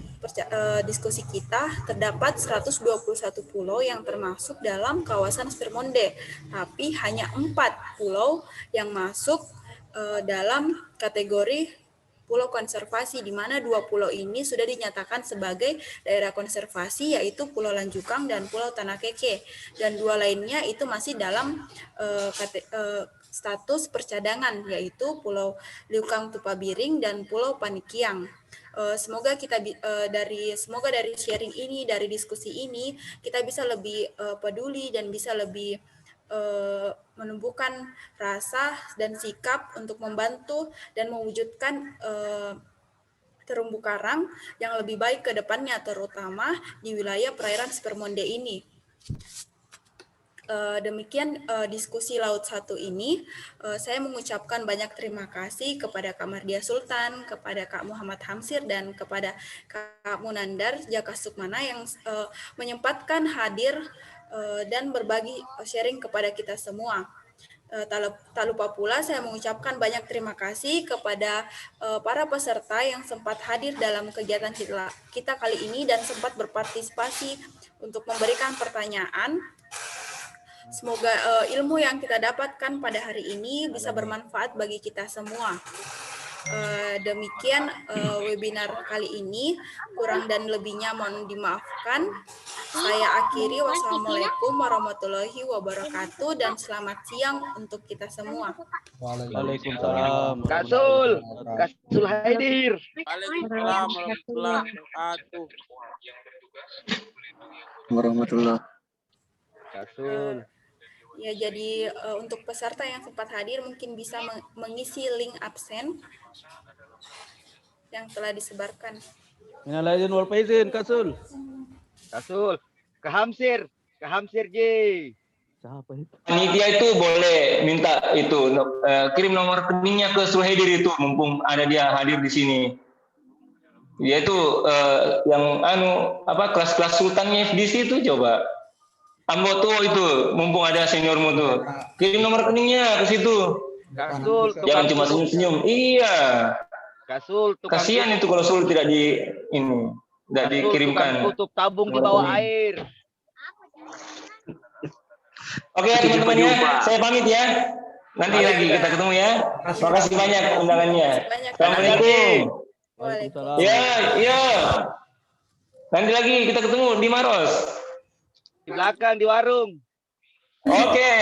diskusi kita, terdapat 121 pulau yang termasuk dalam kawasan Spermonde, tapi hanya 4 pulau yang masuk dalam kategori pulau konservasi, di mana 2 pulau ini sudah dinyatakan sebagai daerah konservasi, yaitu Pulau Lanjukang dan Pulau Tanah Keke, dan 2 lainnya itu masih dalam status percadangan, yaitu Pulau Liukang Tupabiring dan Pulau Panikiang. Semoga dari sharing ini, dari diskusi ini, kita bisa lebih peduli dan bisa lebih menumbuhkan rasa dan sikap untuk membantu dan mewujudkan terumbu karang yang lebih baik ke depannya, terutama di wilayah perairan Spermonde ini. Demikian diskusi Laut 1 ini. Saya mengucapkan banyak terima kasih kepada Kak Mardia Sultan, kepada Kak Muhammad Hamsir, dan kepada Kak Munandar Jaka Sukmana yang menyempatkan hadir dan berbagi sharing kepada kita semua. Tak lupa pula saya mengucapkan banyak terima kasih kepada para peserta yang sempat hadir dalam kegiatan kita kali ini dan sempat berpartisipasi untuk memberikan pertanyaan. Semoga ilmu yang kita dapatkan pada hari ini bisa bermanfaat bagi kita semua. Demikian webinar kali ini, kurang dan lebihnya mohon dimaafkan. Saya akhiri, wassalamualaikum warahmatullahi wabarakatuh, dan selamat siang untuk kita semua. Waalaikumsalam. Kasul Haidir. Waalaikumsalam warahmatullahi wabarakatuh. Warahmatullah. Kasul. Ya, jadi untuk peserta yang sempat hadir mungkin bisa mengisi link absen yang telah disebarkan. Minal aidin wal faizin, Kasul. Kasul. Kehamsir J. Siapa itu? Panitia itu boleh minta itu kirim nomor rekeningnya ke Suhaidir itu, mumpung ada dia hadir di sini. Dia itu yang kelas-kelas sultannya FDC itu, coba Ambo tuh itu, mumpung ada seniormu tuh, kirim nomor rekeningnya ke situ. Kasul. Jangan cuma senyum-senyum. Iya. Kasul. Kasihan itu kalau Sul tidak tidak dikirimkan. Tutup tabung di bawah air. Oke teman-teman ya, saya pamit ya. Nanti lagi kita ketemu ya. Terima kasih banyak undangannya. Assalamualaikum. Waalaikumsalam. Ya. Nanti lagi kita ketemu di Maros. Di belakang di warung. Oke.